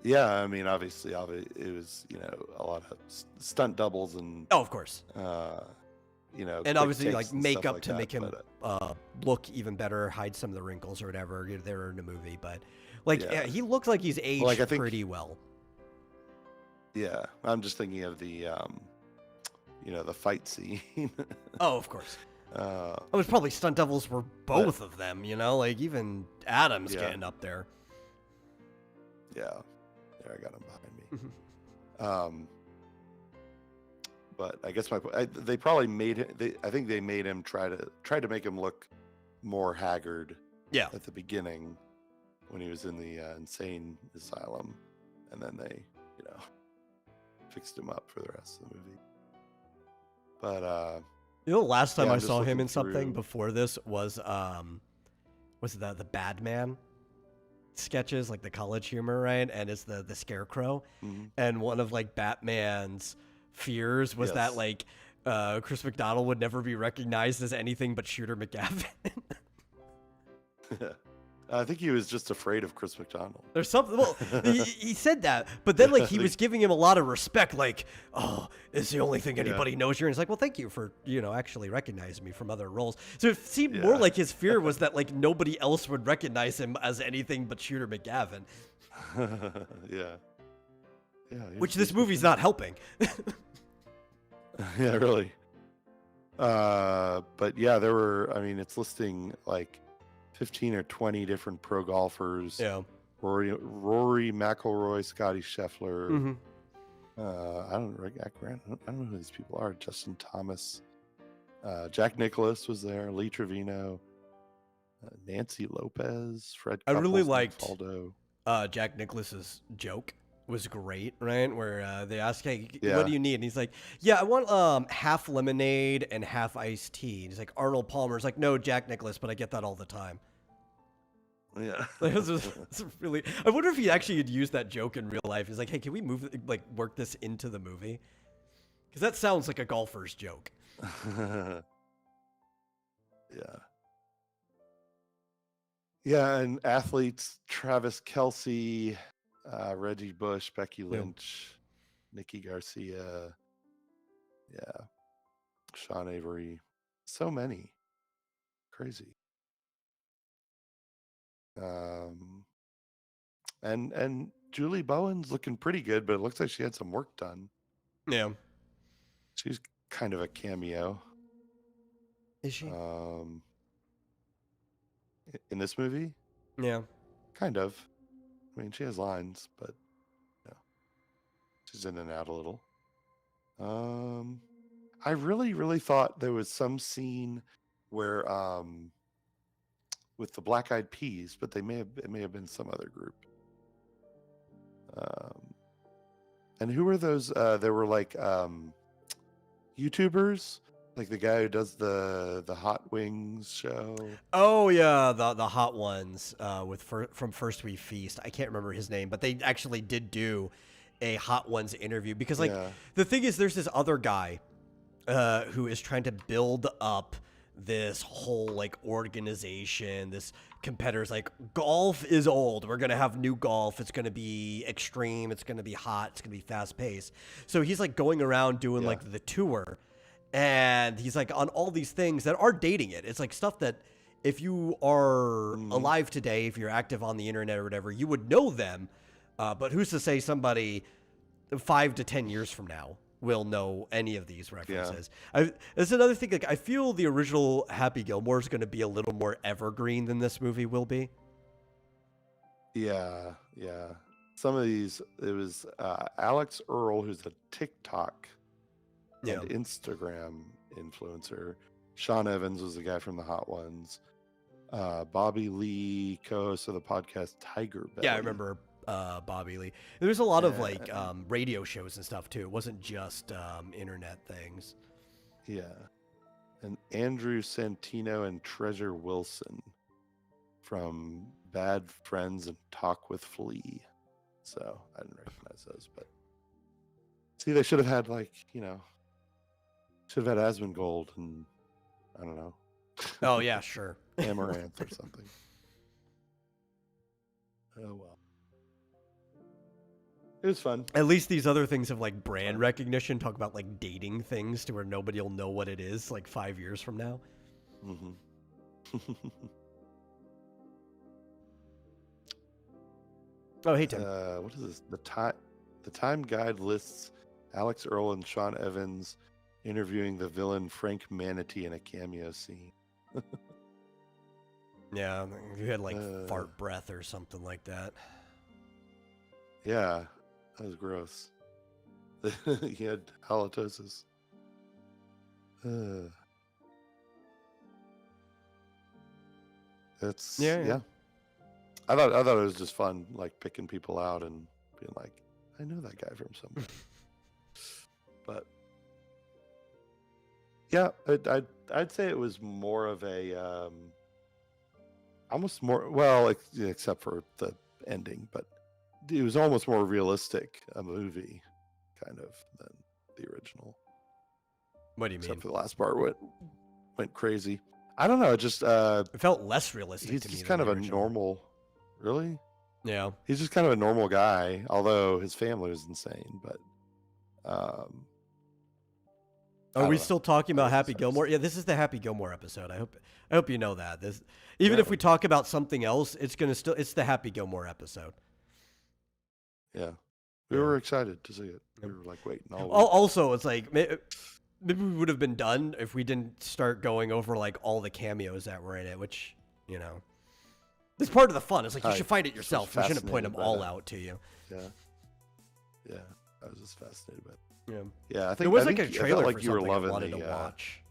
S3: Yeah, I mean, obviously, it was a lot of stunt doubles and.
S2: Oh, of course.
S3: And
S2: obviously like makeup to make him look even better, hide some of the wrinkles or whatever they're in the movie. But he looks like he's aged pretty well.
S3: Yeah, I'm just thinking of the fight scene.
S2: Oh, of course. It was probably stunt doubles for both of them, like even Adam's getting up there.
S3: Yeah. There, I got him behind me. But I guess they probably made it. I think they made him try to make him look more haggard.
S2: Yeah.
S3: At the beginning, when he was in the insane asylum, and then they, fixed him up for the rest of the movie. But
S2: last time I saw him in something before this was the Bad Man sketches, like the college humor, right? And it's the Scarecrow, and one of like Batman's fears was that like Chris McDonald would never be recognized as anything but Shooter McGavin.
S3: I think he was just afraid of Chris McDonald.
S2: There's something. Well, he said that, but then like he was giving him a lot of respect. Like, oh, it's the only thing anybody knows you. And he's like, well, thank you for actually recognizing me from other roles. So it seemed more like his fear was that like nobody else would recognize him as anything but Shooter McGavin.
S3: Yeah.
S2: Which this movie's not helping.
S3: Yeah, really. But yeah, there were. I mean, it's listing like 15 or 20 different pro golfers.
S2: Yeah.
S3: Rory McIlroy, Scotty Scheffler.
S2: Mm-hmm.
S3: I don't know who these people are. Justin Thomas. Jack Nicklaus was there. Lee Trevino. Nancy Lopez. Fred Couples,
S2: I really liked
S3: Faldo.
S2: Jack Nicklaus's joke. Was great, right? Where they ask, hey, what do you need? And he's like, yeah, I want half lemonade and half iced tea. And he's like, Arnold Palmer's like, no, Jack Nicklaus, but I get that all the time.
S3: Yeah.
S2: It's really, I wonder if he actually had used that joke in real life. He's like, hey, can we work this into the movie? Because that sounds like a golfer's joke.
S3: Yeah. Yeah, and athletes, Travis Kelce, Reggie Bush, Becky Lynch, Nikki Garcia, Sean Avery, so many, crazy. And Julie Bowen's looking pretty good, but it looks like she had some work done.
S2: Yeah,
S3: she's kind of a cameo.
S2: Is she?
S3: In this movie?
S2: Yeah,
S3: kind of. I mean, she has lines, but she's in and out a little. I really, really thought there was some scene where with the Black Eyed Peas, but it may have been some other group. And who were those? There were like YouTubers, like the guy who does the Hot Wings show.
S2: Oh yeah, the Hot Ones from First We Feast. I can't remember his name, but they actually did do a Hot Ones interview because the thing is, there's this other guy who is trying to build up this whole like organization, this competitors, like golf is old, we're gonna have new golf, it's gonna be extreme, it's gonna be hot, it's gonna be fast paced. So he's like going around doing like the tour, and he's like on all these things that are dating it. It's like stuff that if you are alive today, if you're active on the internet or whatever, you would know them, but who's to say somebody 5 to 10 years from now will know any of these references. That's another thing. Like, I feel the original Happy Gilmore is going to be a little more evergreen than this movie will be.
S3: Yeah. Some of these, it was Alex Earl, who's a TikTok and Instagram influencer. Sean Evans was the guy from the Hot Ones. Bobby Lee, co-host of the podcast Tiger Belly.
S2: Yeah, I remember Bobby Lee. There's a lot of like radio shows and stuff too. It wasn't just internet things.
S3: Yeah. And Andrew Santino and Treasure Wilson from Bad Friends and Talk with Flea. So I didn't recognize those, but see, they should have had should have had Asmongold and I don't know.
S2: Oh yeah, sure.
S3: Amaranth or something. Oh well. It was fun.
S2: At least these other things have like brand recognition. Talk about like dating things to where nobody will know what it is like 5 years from now.
S3: Mm-hmm.
S2: Oh, hey Tim.
S3: What is this? The Time Guide lists Alex Earl and Sean Evans interviewing the villain Frank Manatee in a cameo scene.
S2: Yeah, you had like fart breath or something like that.
S3: Yeah, that was gross. He had halitosis. That's yeah. I thought it was just fun, like picking people out and being like, I know that guy from somewhere. But yeah, I'd say it was more of a almost more, well, except for the ending, but it was almost more realistic a movie kind of than the original.
S2: What do you mean?
S3: Except for the last part went crazy. I don't know, it just
S2: it felt less realistic
S3: he's
S2: to me.
S3: He's kind of a normal, really?
S2: Yeah.
S3: He's just kind of a normal guy, although his family was insane, but
S2: are we still talking about Happy Gilmore? Yeah, this is the Happy Gilmore episode. I hope you know that. Even if we talk about something else, it's the Happy Gilmore episode.
S3: Yeah. We were excited to see it. We were like waiting all week.
S2: Also, it's like maybe we would have been done if we didn't start going over like all the cameos that were in it, which, you know, it's part of the fun. It's like you should find it yourself. We shouldn't point them all out to you.
S3: Yeah. Yeah. I was just fascinated by it.
S2: Yeah.
S3: Yeah, I think
S2: there was like a trailer
S3: like
S2: for
S3: you were
S2: something
S3: loving
S2: I wanted to watch.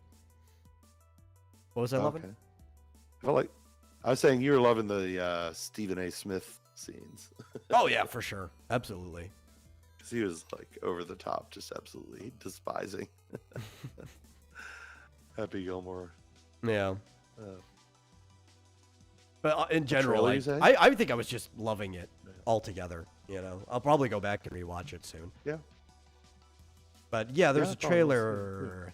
S2: What was I loving?
S3: Okay. I felt like I was saying you were loving the Stephen A. Smith scenes.
S2: Oh yeah, for sure, absolutely.
S3: Because he was like over the top, just absolutely despising Happy Gilmore.
S2: Yeah. But in general, I think I was just loving it altogether. You know, I'll probably go back and rewatch it soon.
S3: Yeah.
S2: But yeah, there's a trailer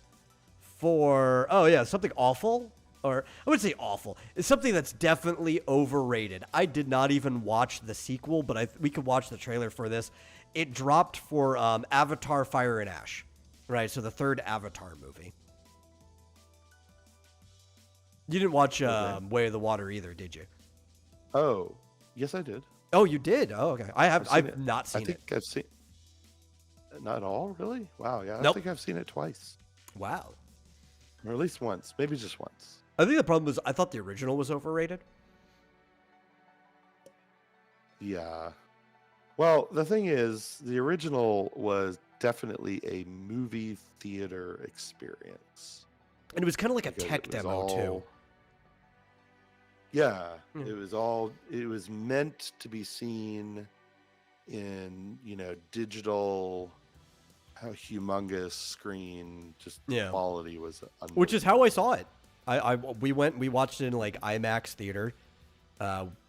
S2: for something awful, or I would say awful. It's something that's definitely overrated. I did not even watch the sequel, but we could watch the trailer for this. It dropped for Avatar: Fire and Ash, right? So the third Avatar movie. You didn't watch Way of the Water either, did you?
S3: Oh, yes, I did.
S2: Oh, you did? Oh, okay. I've not seen it.
S3: I think I've seen. Not all, really? Wow, yeah.
S2: Nope.
S3: I think I've seen it twice.
S2: Wow.
S3: Or at least once, maybe just once.
S2: I think the problem was I thought the original was overrated.
S3: Yeah. Well, the thing is, the original was definitely a movie theater experience.
S2: And it was kind of like a tech demo, too.
S3: Yeah. It was meant to be seen in, digital, how humongous screen, just quality was unbelievable.
S2: Which is how I saw it. We watched it in like IMAX theater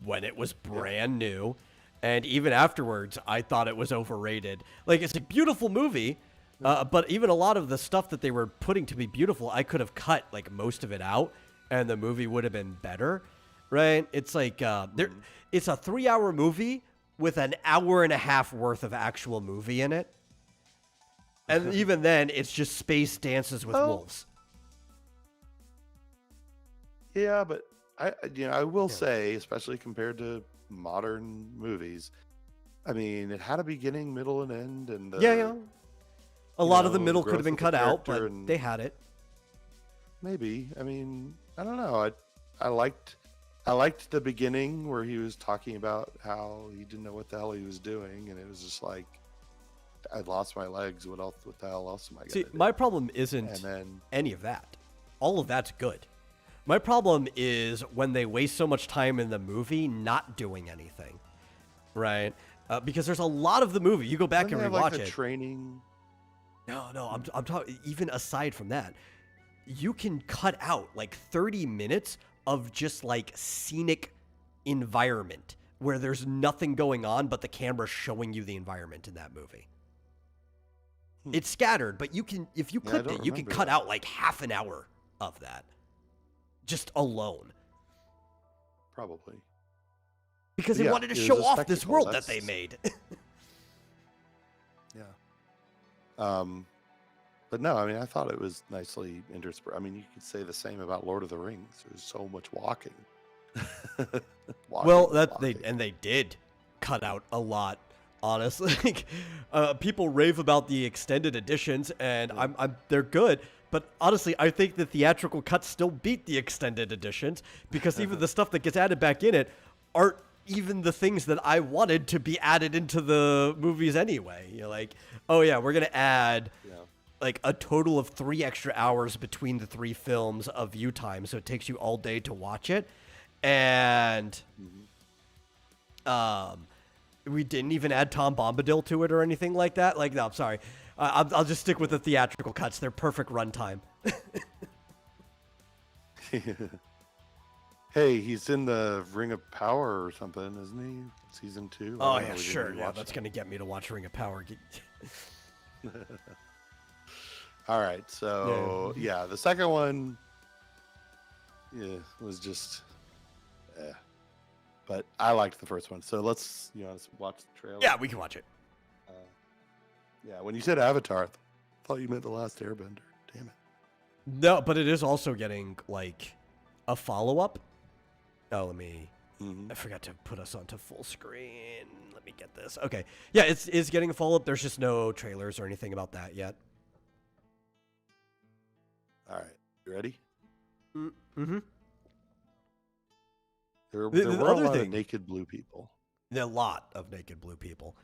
S2: when it was brand new, and even afterwards I thought it was overrated. Like, it's a beautiful movie, but even a lot of the stuff that they were putting to be beautiful, I could have cut like most of it out and the movie would have been better, right? It's like it's a 3-hour movie with an hour and a half worth of actual movie in it. And even then, it's just space dances with wolves.
S3: Yeah, but I will say, especially compared to modern movies, I mean, it had a beginning, middle, and end, and
S2: a lot of the middle could have been cut out, but they had it.
S3: Maybe. I mean, I don't know. I liked the beginning where he was talking about how he didn't know what the hell he was doing, and it was just like, I lost my legs. What the hell else am I gonna do?
S2: My problem isn't any of that. All of that's good. My problem is when they waste so much time in the movie not doing anything, right? Because there's a lot of the movie. You go back and rewatch it.
S3: Training.
S2: No. I'm talking. Even aside from that, you can cut out like 30 minutes of just like scenic environment where there's nothing going on but the camera showing you the environment in that movie. It's scattered, but you can, if you clipped it, you can cut out like half an hour of that just alone.
S3: Probably.
S2: Because they wanted to show off this world that they made.
S3: Yeah. But no, I mean, I thought it was nicely interspersed. I mean, you could say the same about Lord of the Rings. There's so much walking.
S2: They did cut out a lot honestly. People rave about the extended editions, and they're good. But honestly, I think the theatrical cuts still beat the extended editions, because even the stuff that gets added back in it aren't even the things that I wanted to be added into the movies anyway. You're like, oh yeah, we're going to add like a total of 3 extra hours between the 3 films of view time, so it takes you all day to watch it. And we didn't even add Tom Bombadil to it or anything like that. Like, no, I'm sorry. I'll just stick with the theatrical cuts. They're perfect runtime.
S3: Hey, he's in the Ring of Power or something, isn't he? Season 2.
S2: Oh yeah, sure. Yeah, that's gonna get me to watch Ring of Power.
S3: All right, so yeah, the second one, was just, but I liked the first one. So let's watch the trailer.
S2: Yeah, we can watch it.
S3: Yeah, when you said Avatar, I thought you meant The Last Airbender. Damn it.
S2: No, but it is also getting like a follow-up. Oh, let me. I forgot to put us onto full screen. Let me get this. Okay. Yeah, it's getting a follow-up. There's just no trailers or anything about that yet.
S3: All right. You ready?
S2: Mm-hmm.
S3: There were a lot of naked blue people.
S2: A lot of naked blue people.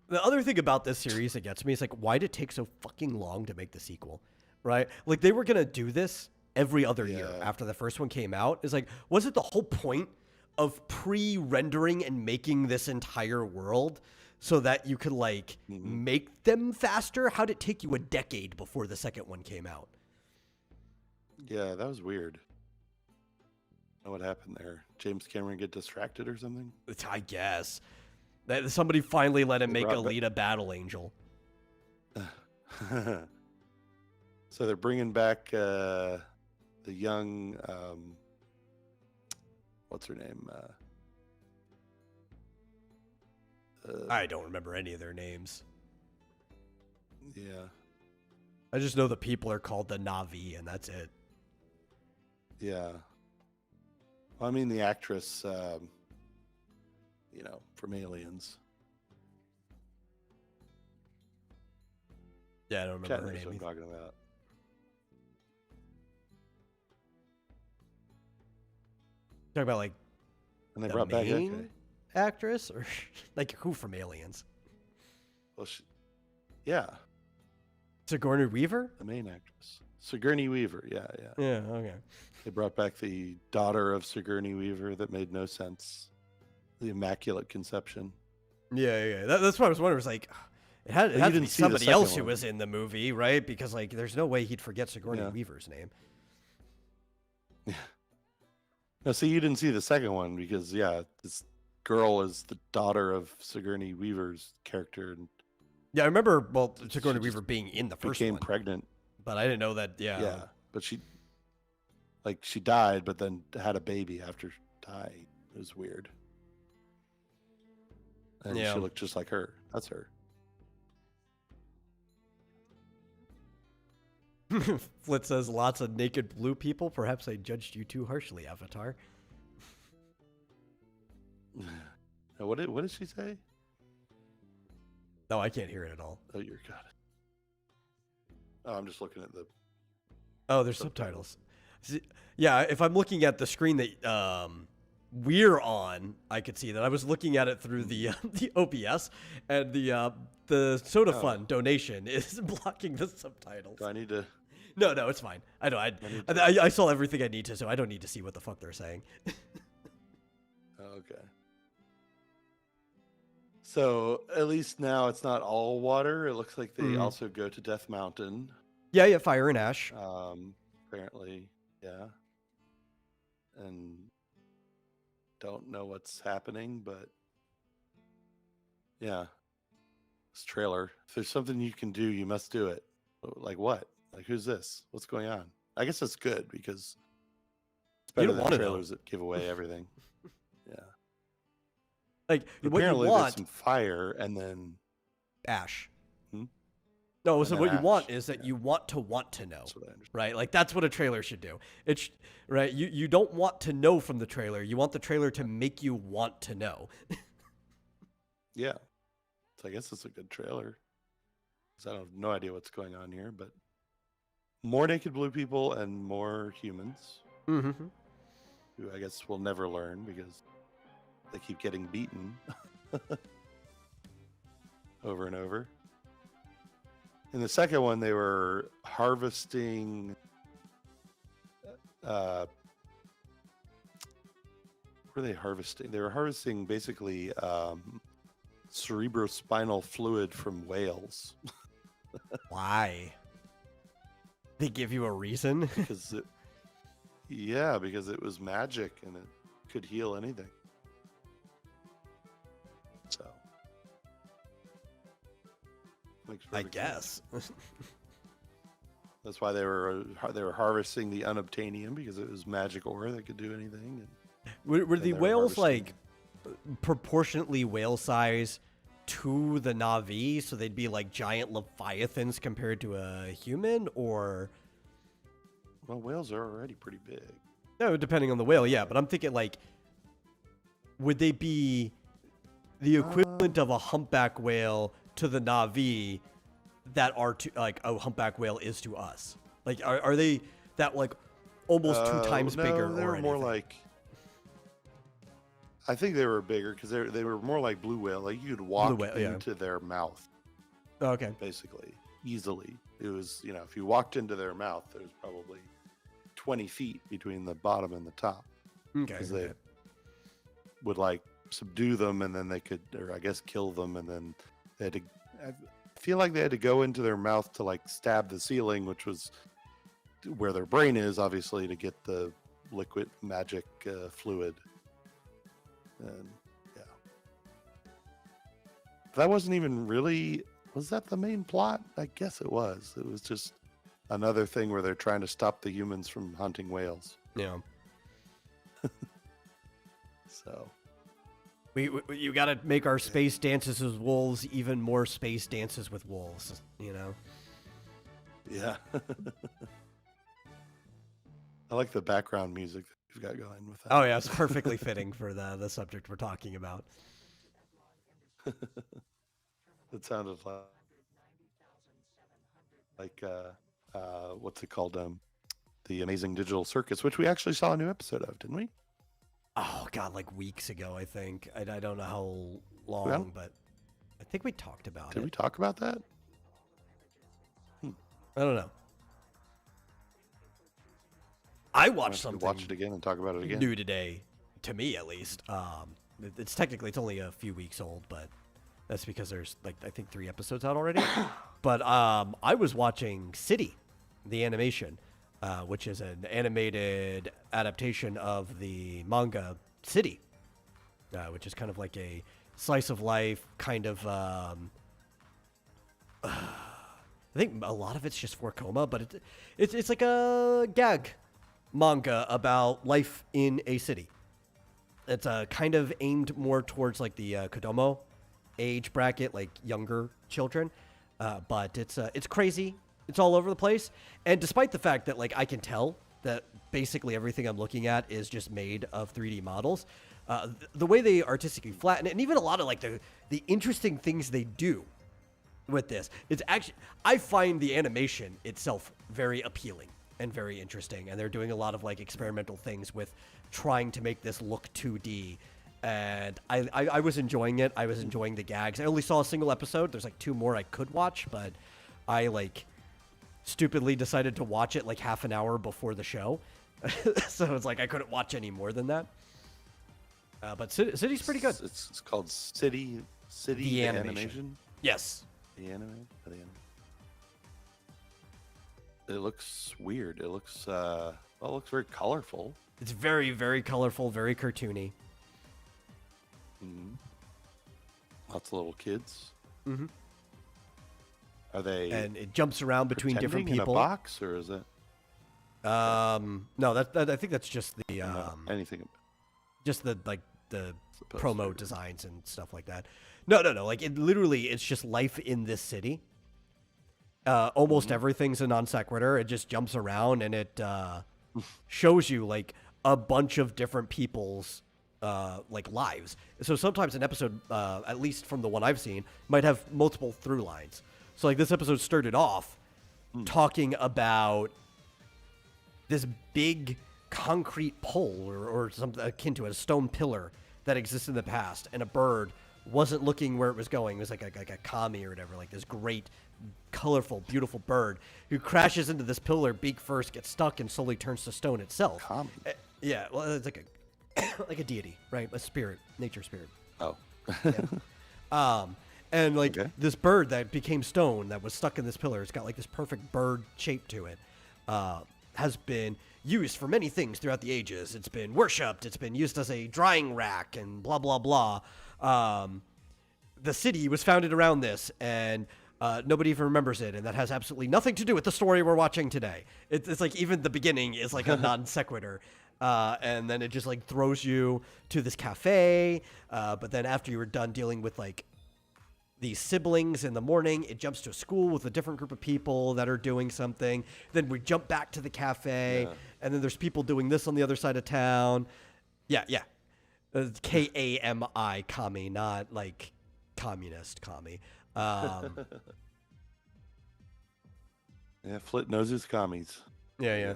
S2: The other thing about this series that gets me is like, why did it take so fucking long to make the sequel? Right? Like, they were going to do this every other year after the first one came out. Is like, was it the whole point of pre-rendering and making this entire world so that you could like make them faster? How did it take you a decade before the second one came out?
S3: Yeah, that was weird. I don't know what happened there. James Cameron get distracted or something?
S2: I guess. That somebody finally let him make Alita Battle Angel.
S3: So they're bringing back the young, what's her name?
S2: I don't remember any of their names.
S3: Yeah.
S2: I just know the people are called the Na'vi, and that's it.
S3: Yeah. Well, I mean, the actress, from Aliens.
S2: Yeah, I don't remember her name.
S3: What I'm talking about.
S2: Talking about like
S3: and they
S2: the
S3: brought back
S2: actress, or like who from Aliens?
S3: Well, yeah,
S2: Sigourney Weaver,
S3: the main actress, Sigourney Weaver. Yeah.
S2: Okay.
S3: They brought back the daughter of Sigourney Weaver that made no sense. The Immaculate Conception.
S2: Yeah. That's what I was wondering. It was like, it had to be somebody else who was in the movie, right? Because like, there's no way he'd forget Sigourney Weaver's name.
S3: Yeah. No, see, you didn't see the second one because this girl is the daughter of Sigourney Weaver's character. And
S2: yeah, I remember. Well, Sigourney Weaver being in the first one.
S3: Became pregnant,
S2: but I didn't know that. Yeah,
S3: but she died, but then had a baby after dying. It was weird. And she looked just like her. That's her.
S2: Flit says lots of naked blue people. Perhaps I judged you too harshly, Avatar.
S3: What did she say?
S2: No, I can't hear it at all.
S3: Oh, you're got it. Oh, I'm just looking at the.
S2: Oh, there's subtitles. Yeah, if I'm looking at the screen that we're on, I could see that. I was looking at it through the OBS, and the Soda Fund donation is blocking the subtitles.
S3: Do I need to?
S2: No, it's fine. I know. I saw everything I need to, so I don't need to see what the fuck they're saying.
S3: Okay. So at least now it's not all water. It looks like they also go to Death Mountain.
S2: Yeah, fire and ash.
S3: Apparently, yeah. And don't know what's happening, but yeah. This trailer. If there's something you can do, you must do it. Like what? Like who's this? What's going on? I guess that's good because it's better than trailers that give away everything. Yeah.
S2: Like
S3: but
S2: what
S3: apparently
S2: you want,
S3: there's some fire and then
S2: ash. No, so what you want is that you want to know, right? Like that's what a trailer should do. It's right. You don't want to know from the trailer. You want the trailer to make you want to know.
S3: Yeah, So I guess it's a good trailer. Because I have no idea what's going on here, but more naked blue people and more humans.
S2: Mm-hmm.
S3: Who I guess will never learn because they keep getting beaten over and over. In the second one, they were harvesting. What were they harvesting? They were harvesting basically cerebrospinal fluid from whales.
S2: Why? They give you a reason?
S3: because it was magic and it could heal anything. So,
S2: I guess.
S3: That's why they were harvesting the unobtainium, because it was magic ore that could do anything.
S2: Were the whales like proportionately whale size to the Na'vi, so they'd be like giant leviathans compared to a human, or?
S3: Well, whales are already pretty big.
S2: No, depending on the whale, yeah. But I'm thinking like, would they be the equivalent of a humpback whale to the Na'vi that are to like a humpback whale is to us? Like, are they that like almost 2 times bigger?
S3: No, they were more like. I think they were bigger because they were more like blue whale. Like you could walk into their mouth.
S2: Okay.
S3: Basically, easily. It was, if you walked into their mouth, there was probably 20 feet between the bottom and the top.
S2: Okay.
S3: Because they would like subdue them, and then they could, or I guess kill them, and then they had to. I feel like they had to go into their mouth to like stab the ceiling, which was where their brain is, obviously, to get the liquid magic fluid. And yeah, that wasn't even really. Was that the main plot? I guess it was. It was just another thing where they're trying to stop the humans from hunting whales.
S2: Yeah.
S3: So
S2: you got to make our space dances with wolves even more space dances with wolves.
S3: Yeah. I like the background music that you've got going with that.
S2: Oh yeah, it's perfectly fitting for the subject we're talking about.
S3: It sounded like what's it called? The Amazing Digital Circus, which we actually saw a new episode of, didn't we?
S2: Oh god, like weeks ago, I think. I don't know how long, but I think we talked about it.
S3: Did we talk about that?
S2: I don't know. I watched something.
S3: Watch it again and talk about it again.
S2: New today, to me at least. It's only a few weeks old, but that's because there's like I think 3 episodes out already. But I was watching City, the animation, which is an animated adaptation of the manga City, which is kind of like a slice of life kind of. I think a lot of it's just for coma, but it's like a gag manga about life in a city. It's kind of aimed more towards like the Kodomo age bracket, like younger children. But it's crazy. It's all over the place. And despite the fact that like I can tell that basically everything I'm looking at is just made of 3D models, the way they artistically flatten it, and even a lot of like the interesting things they do with this, it's actually, I find the animation itself very appealing and very interesting, and they're doing a lot of like experimental things with trying to make this look 2D, and I was enjoying it. I was enjoying the gags. I only saw a single episode. There's like 2 more I could watch, but I like stupidly decided to watch it like half an hour before the show, so it's like I couldn't watch any more than that. But City's pretty good.
S3: It's called City
S2: the animation. Yes.
S3: The anime. It looks weird. It looks it looks very colorful.
S2: It's very, very colorful, very cartoony.
S3: Mm-hmm. Lots of little kids.
S2: Mm-hmm.
S3: Are they?
S2: And it jumps around between different people.
S3: In a box, or is it?
S2: No, that I think that's just the
S3: anything.
S2: Just the like the promo designs and stuff like that. No. Like it literally, it's just life in this city. Almost everything's a non sequitur. It just jumps around and it shows you like a bunch of different people's like lives. So sometimes an episode, at least from the one I've seen, might have multiple through lines. So like this episode started off talking about this big concrete pole or something akin to a stone pillar that exists in the past, and a bird wasn't looking where it was going. It was like a kami or whatever, like this great, colorful, beautiful bird who crashes into this pillar, beak first, gets stuck, and slowly turns to stone itself.
S3: Kami?
S2: Yeah, well, it's like like a deity, right? A spirit, nature spirit.
S3: Oh.
S2: Yeah. And like this bird that became stone that was stuck in this pillar, it's got like this perfect bird shape to it, has been used for many things throughout the ages. It's been worshipped. It's been used as a drying rack and blah, blah, blah. The city was founded around this, and nobody even remembers it, and that has absolutely nothing to do with the story we're watching today. It's like even the beginning is like a non sequitur. And then it just like throws you to this cafe. But then after you were done dealing with like these siblings in the morning, it jumps to a school with a different group of people that are doing something. Then we jump back to the cafe, and then there's people doing this on the other side of town. Yeah. Kami, kami, not like communist kami.
S3: Yeah, Flit knows his commies.
S2: Yeah.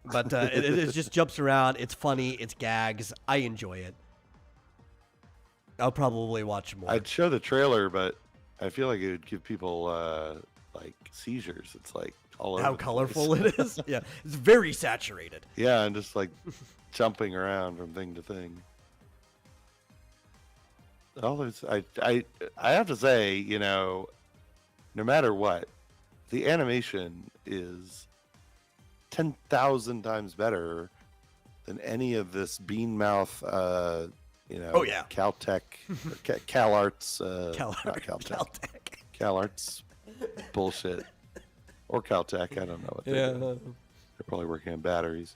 S2: But it just jumps around. It's funny. It's gags. I enjoy it. I'll probably watch more.
S3: I'd show the trailer, but I feel like it would give people like seizures. It's like all over
S2: how
S3: the
S2: colorful
S3: place.
S2: it is. Yeah, it's very saturated.
S3: Yeah, and just like jumping around from thing to thing. I have to say, you know, no matter what, the animation is 10,000 times better than any of this bean mouth, Caltech, CalArts, not Caltech. CalArts bullshit, or Caltech. I don't know what they're doing. They're probably working on batteries.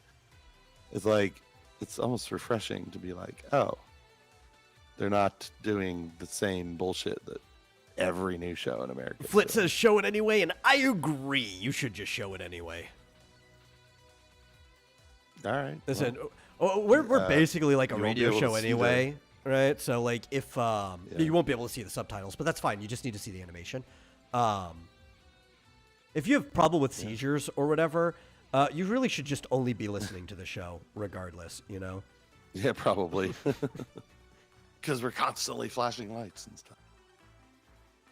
S3: It's like, it's almost refreshing to be like, oh, they're not doing the same bullshit that every new show in America.
S2: Flit says show it anyway, and I agree. You should just show it anyway.
S3: All right.
S2: Listen, we're basically like a radio show anyway, right? So like if you won't be able to see the subtitles, but that's fine. You just need to see the animation. If you have problem with seizures or whatever, you really should just only be listening to the show, regardless. You know?
S3: Yeah, probably. Because we're constantly flashing lights and stuff.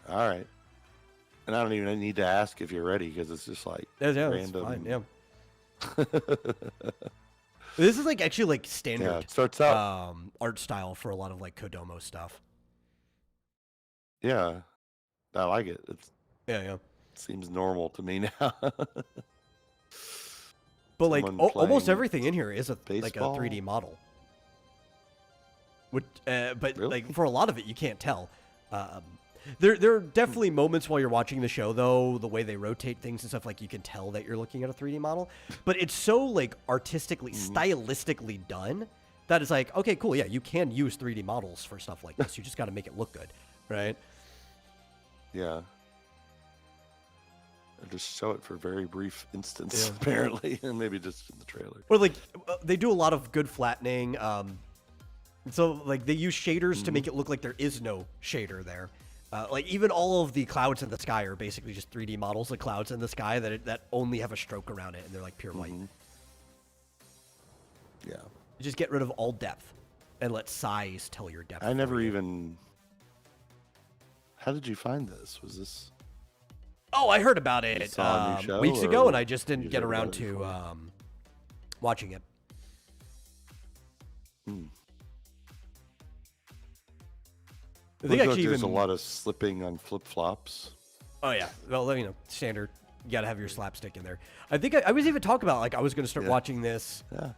S3: All right. And I don't even need to ask if you're ready because it's just like random.
S2: Fine, yeah. This is like actually like standard
S3: it starts out
S2: art style for a lot of like Kodomo stuff.
S3: Yeah. I like it.
S2: Yeah.
S3: It seems normal to me now.
S2: But like almost everything in here is like a
S3: baseball?
S2: 3D model. Which, but
S3: Really?
S2: like for a lot of it, you can't tell. There are definitely moments while you're watching the show, though, the way they rotate things and stuff, like you can tell that you're looking at a 3D model. But it's so like artistically, stylistically done that it's like, okay, cool, yeah, you can use 3D models for stuff like this. You just got to make it look good, right?
S3: Yeah. Or just show it for very brief instance, apparently, and maybe just in the trailer.
S2: Or like they do a lot of good flattening. So like they use shaders to make it look like there is no shader there. Like even all of the clouds in the sky are basically just 3D models of clouds in the sky that only have a stroke around it, and they're like pure white.
S3: Yeah.
S2: You just get rid of all depth and let size tell your depth.
S3: I never even. How did you find this? Was this?
S2: Oh, I heard about it
S3: saw a new show,
S2: weeks ago,
S3: or
S2: and I just didn't
S3: you
S2: get
S3: heard
S2: around
S3: about it
S2: to
S3: before?
S2: watching it. I think actually
S3: there's a lot of slipping on flip flops.
S2: Oh yeah, well you know, standard. You gotta have your slapstick in there. I think I was even talking about like I was gonna start watching this.
S3: Yeah.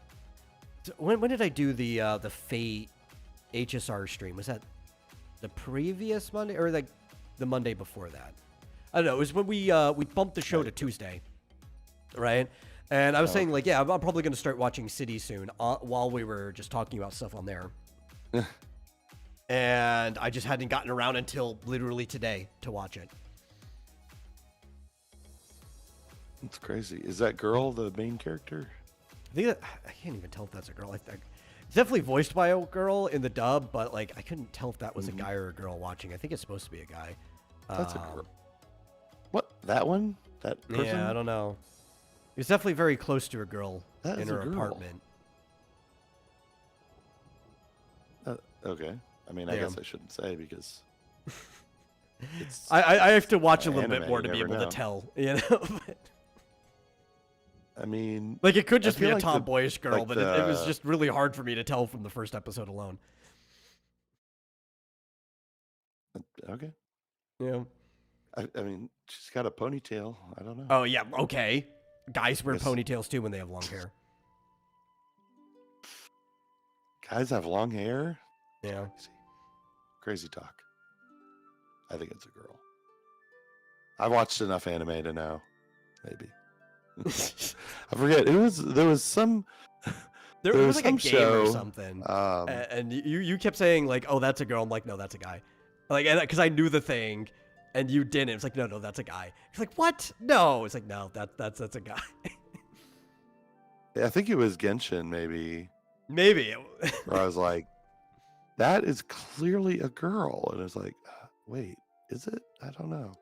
S2: When did I do the Fate HSR stream? Was that the previous Monday or like the Monday before that? I don't know. It was when we bumped the show to Tuesday, right? And I was saying like, yeah, I'm probably gonna start watching City soon while we were just talking about stuff on there. And I just hadn't gotten around until literally today to watch it.
S3: It's crazy. Is that girl the main character?
S2: I think I can't even tell if that's a girl. It's definitely voiced by a girl in the dub, but like I couldn't tell if that was a guy or a girl watching. I think it's supposed to be a guy.
S3: That's a girl. What? That one? That person?
S2: Yeah, I don't know. It's definitely very close to a girl in her apartment.
S3: Okay. I mean, I guess I shouldn't say because it's
S2: I have to watch a little bit more to be able to tell, you know.
S3: I mean,
S2: like it could just be a tomboyish girl, but it was just really hard for me to tell from the first episode alone.
S3: Okay.
S2: Yeah.
S3: I mean, she's got a ponytail. I don't know.
S2: Oh yeah. Okay. Guys wear ponytails too when they have long hair.
S3: Guys have long hair?
S2: Yeah.
S3: Crazy talk. I think it's a girl. I've watched enough anime to know. Maybe. I forget. There was some.
S2: There was like a game or something. And you kept saying like, "Oh, that's a girl." I'm like, "No, that's a guy." Like, because I knew the thing, and you didn't. It's like, no, that's a guy. It's like, what? No. It's like, no, that's a guy.
S3: I think it was Genshin, maybe.
S2: Maybe.
S3: Where I was like, that is clearly a girl, and it's like, wait, is it? I don't know.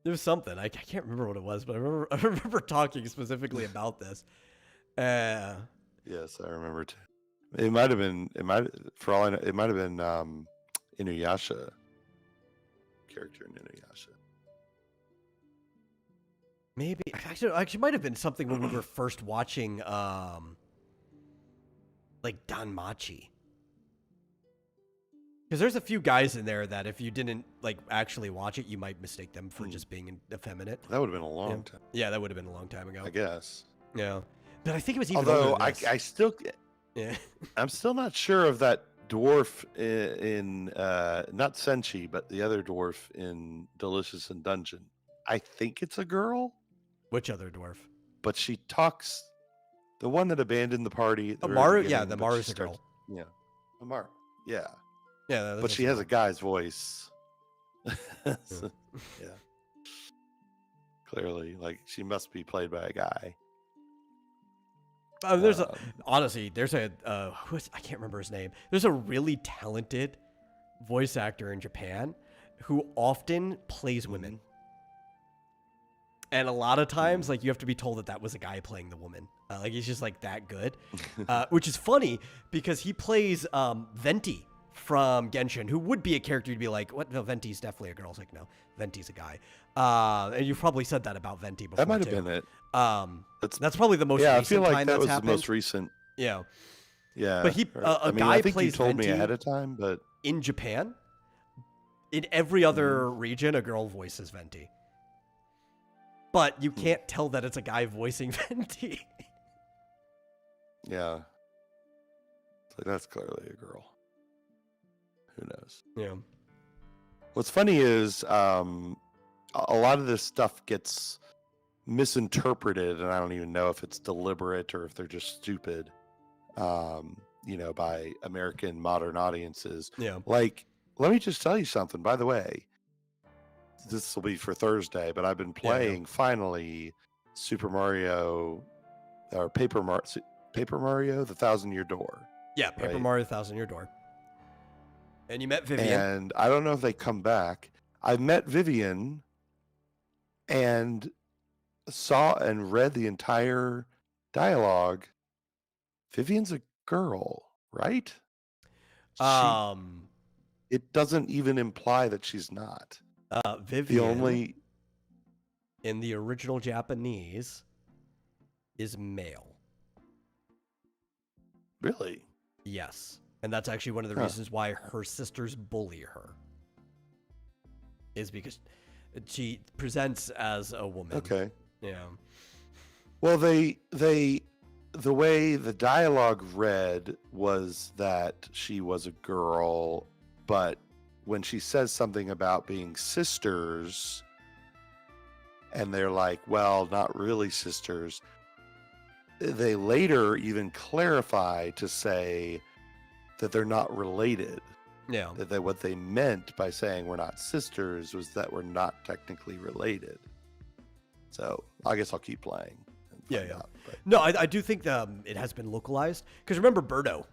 S2: There was something. I can't remember what it was, but I remember talking specifically about this.
S3: Yes, I remember too. It might have been. For all I know, it might have been Inuyasha. Character in Inuyasha.
S2: Maybe actually might have been something when we were first watching like Danmachi. Because there's a few guys in there that if you didn't like actually watch it, you might mistake them for just being effeminate.
S3: That would have been a long time.
S2: Yeah, that would have been a long time ago.
S3: I guess.
S2: Yeah, but I think it was even.
S3: Although I still, I'm still not sure of that dwarf in not Senshi, but the other dwarf in Delicious in Dungeon. I think it's a girl.
S2: Which other dwarf?
S3: But she talks. The one that abandoned the party.
S2: Amaru, yeah, the Maru's a girl.
S3: Yeah, Amaru, yeah.
S2: Yeah,
S3: but she has a guy's voice. Yeah. Clearly, like she must be played by a guy.
S2: Honestly, there's a I can't remember his name. There's a really talented voice actor in Japan who often plays women. And a lot of times, like, you have to be told that was a guy playing the woman. Like, he's just, like, that good. Which is funny, because he plays Venti from Genshin, who would be a character you'd be like, what? No, Venti's definitely a girl. It's like, no, Venti's a guy. And you've probably said that about Venti before,
S3: that might have been it.
S2: That's probably the most recent
S3: I feel like
S2: time
S3: that was
S2: happened.
S3: the most recent.
S2: Yeah.
S3: Yeah.
S2: But
S3: I think you told me ahead of time, but...
S2: In Japan, in every other region, a girl voices Venti. But you can't tell that it's a guy voicing Venti.
S3: Yeah. It's like, that's clearly a girl. Who knows?
S2: Yeah.
S3: What's funny is a lot of this stuff gets misinterpreted, and I don't even know if it's deliberate or if they're just stupid, by American modern audiences.
S2: Yeah.
S3: Like, let me just tell you something, by the way. This will be for Thursday, but I've been playing finally Super Mario or Paper Mario: The Thousand-Year Door.
S2: Yeah, Paper Mario: The Thousand-Year Door. And you met Vivian.
S3: And I don't know if they come back. I met Vivian and saw and read the entire dialogue. Vivian's a girl, right? It doesn't even imply that she's not.
S2: Vivian, in the original Japanese, is male.
S3: Really?
S2: Yes. And that's actually one of the reasons why her sisters bully her. Is because she presents as a woman.
S3: Okay.
S2: Yeah.
S3: Well, the way the dialogue read was that she was a girl, but when she says something about being sisters, and they're like, well, not really sisters, they later even clarify to say that they're not related.
S2: Yeah.
S3: That what they meant by saying we're not sisters was that we're not technically related. So I guess I'll keep playing and find out. But.
S2: No, I do think it has been localized. Because remember, Birdo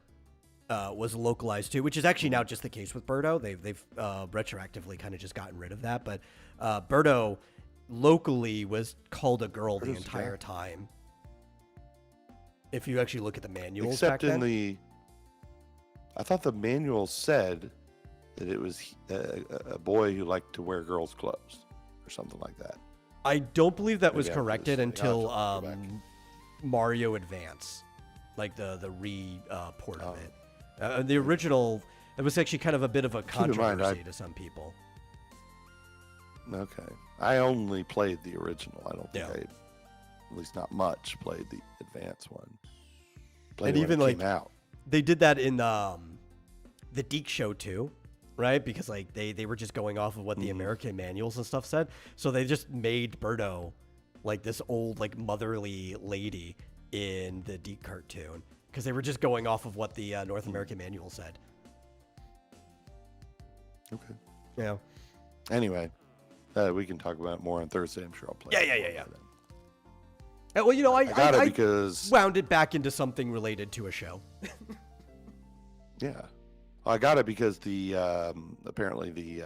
S2: was localized too, which is actually now just the case with Birdo. They've retroactively kind of just gotten rid of that. But Birdo locally was called a girl the entire time. If you actually look at the manuals,
S3: except
S2: back
S3: in
S2: then.
S3: I thought the manual said that it was a boy who liked to wear girls' clothes or something like that.
S2: I don't believe that was corrected until Mario Advance, like the re-port of it. The original, it was actually kind of a bit of a controversy to some people.
S3: Okay. I only played the original. I don't think at least not much, played the Advance one.
S2: And even like out. They did that in the Deke show too, right? Because like they were just going off of what the American manuals and stuff said. So they just made Birdo like this old like motherly lady in the Deke cartoon because they were just going off of what the North American manual said.
S3: Okay.
S2: Yeah.
S3: Anyway, we can talk about it more on Thursday. I'm sure I'll play.
S2: Yeah. Well, you know, I
S3: got it because
S2: wound it back into something related to a show.
S3: Yeah. I got it because the apparently the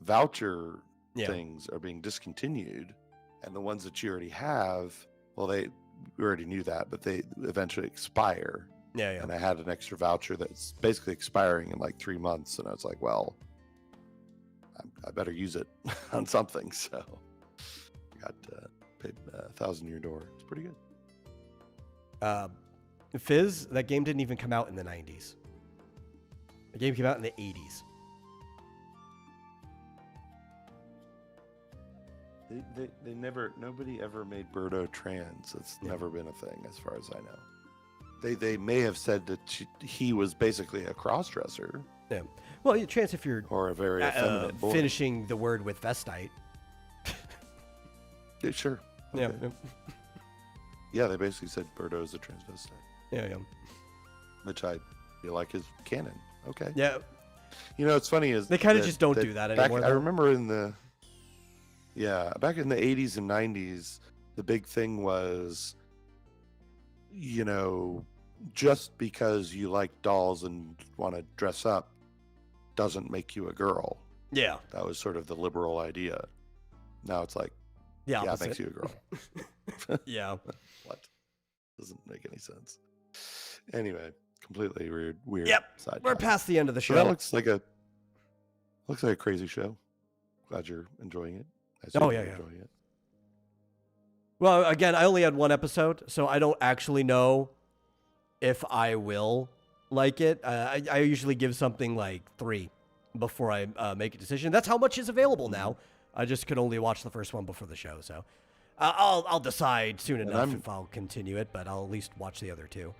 S3: voucher things are being discontinued, and the ones that you already have, well, we already knew that, but they eventually expire.
S2: Yeah.
S3: And I had an extra voucher that's basically expiring in like 3 months, and I was like, well, I better use it on something. So I got paid $1,000 Year Door. It's pretty good.
S2: Fizz, that game didn't even come out in the 90s. The game came out in the 80s.
S3: Nobody ever made Birdo trans. It's never been a thing as far as I know. They may have said that he was basically a cross-dresser.
S2: Yeah. Well, trans if you're
S3: or a very effeminate boy.
S2: Finishing the word with vestite.
S3: Yeah, sure.
S2: Okay.
S3: Yeah. Yeah, they basically said Birdo is a transvestite.
S2: Yeah.
S3: Which I feel like is canon. Okay.
S2: Yeah.
S3: You know, it's funny is
S2: they kind of just don't do that anymore.
S3: I remember back in the 80s and 90s, the big thing was, you know, just because you like dolls and want to dress up doesn't make you a girl.
S2: Yeah.
S3: That was sort of the liberal idea. Now it's like, it makes you a girl.
S2: Yeah.
S3: What? Doesn't make any sense. Anyway, completely weird.
S2: Yep. We're past the end of the show.
S3: So that looks like a crazy show. Glad you're enjoying it. Enjoying it.
S2: Well, again, I only had one episode, so I don't actually know if I will like it. I usually give something like 3 before I make a decision. That's how much is available now. I just could only watch the first one before the show, so I'll decide soon enough if I'll continue it, but I'll at least watch the other 2.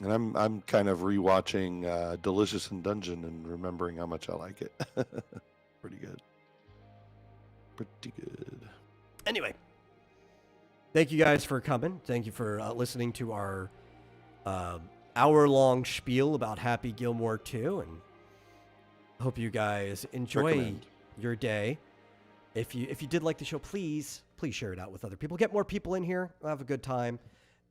S3: And I'm kind of rewatching Delicious in Dungeon and remembering how much I like it. Pretty good.
S2: Anyway, thank you guys for coming. Thank you for listening to our hour-long spiel about Happy Gilmore 2, and hope you guys enjoy your day. If you did like the show, please share it out with other people. Get more people in here. We'll have a good time.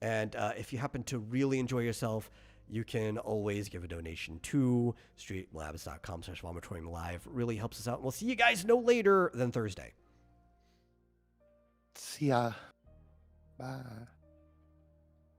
S2: And if you happen to really enjoy yourself, you can always give a donation to streamlabs.com/vomitoriumlive. It really helps us out. We'll see you guys no later than Thursday.
S3: See ya. Bye.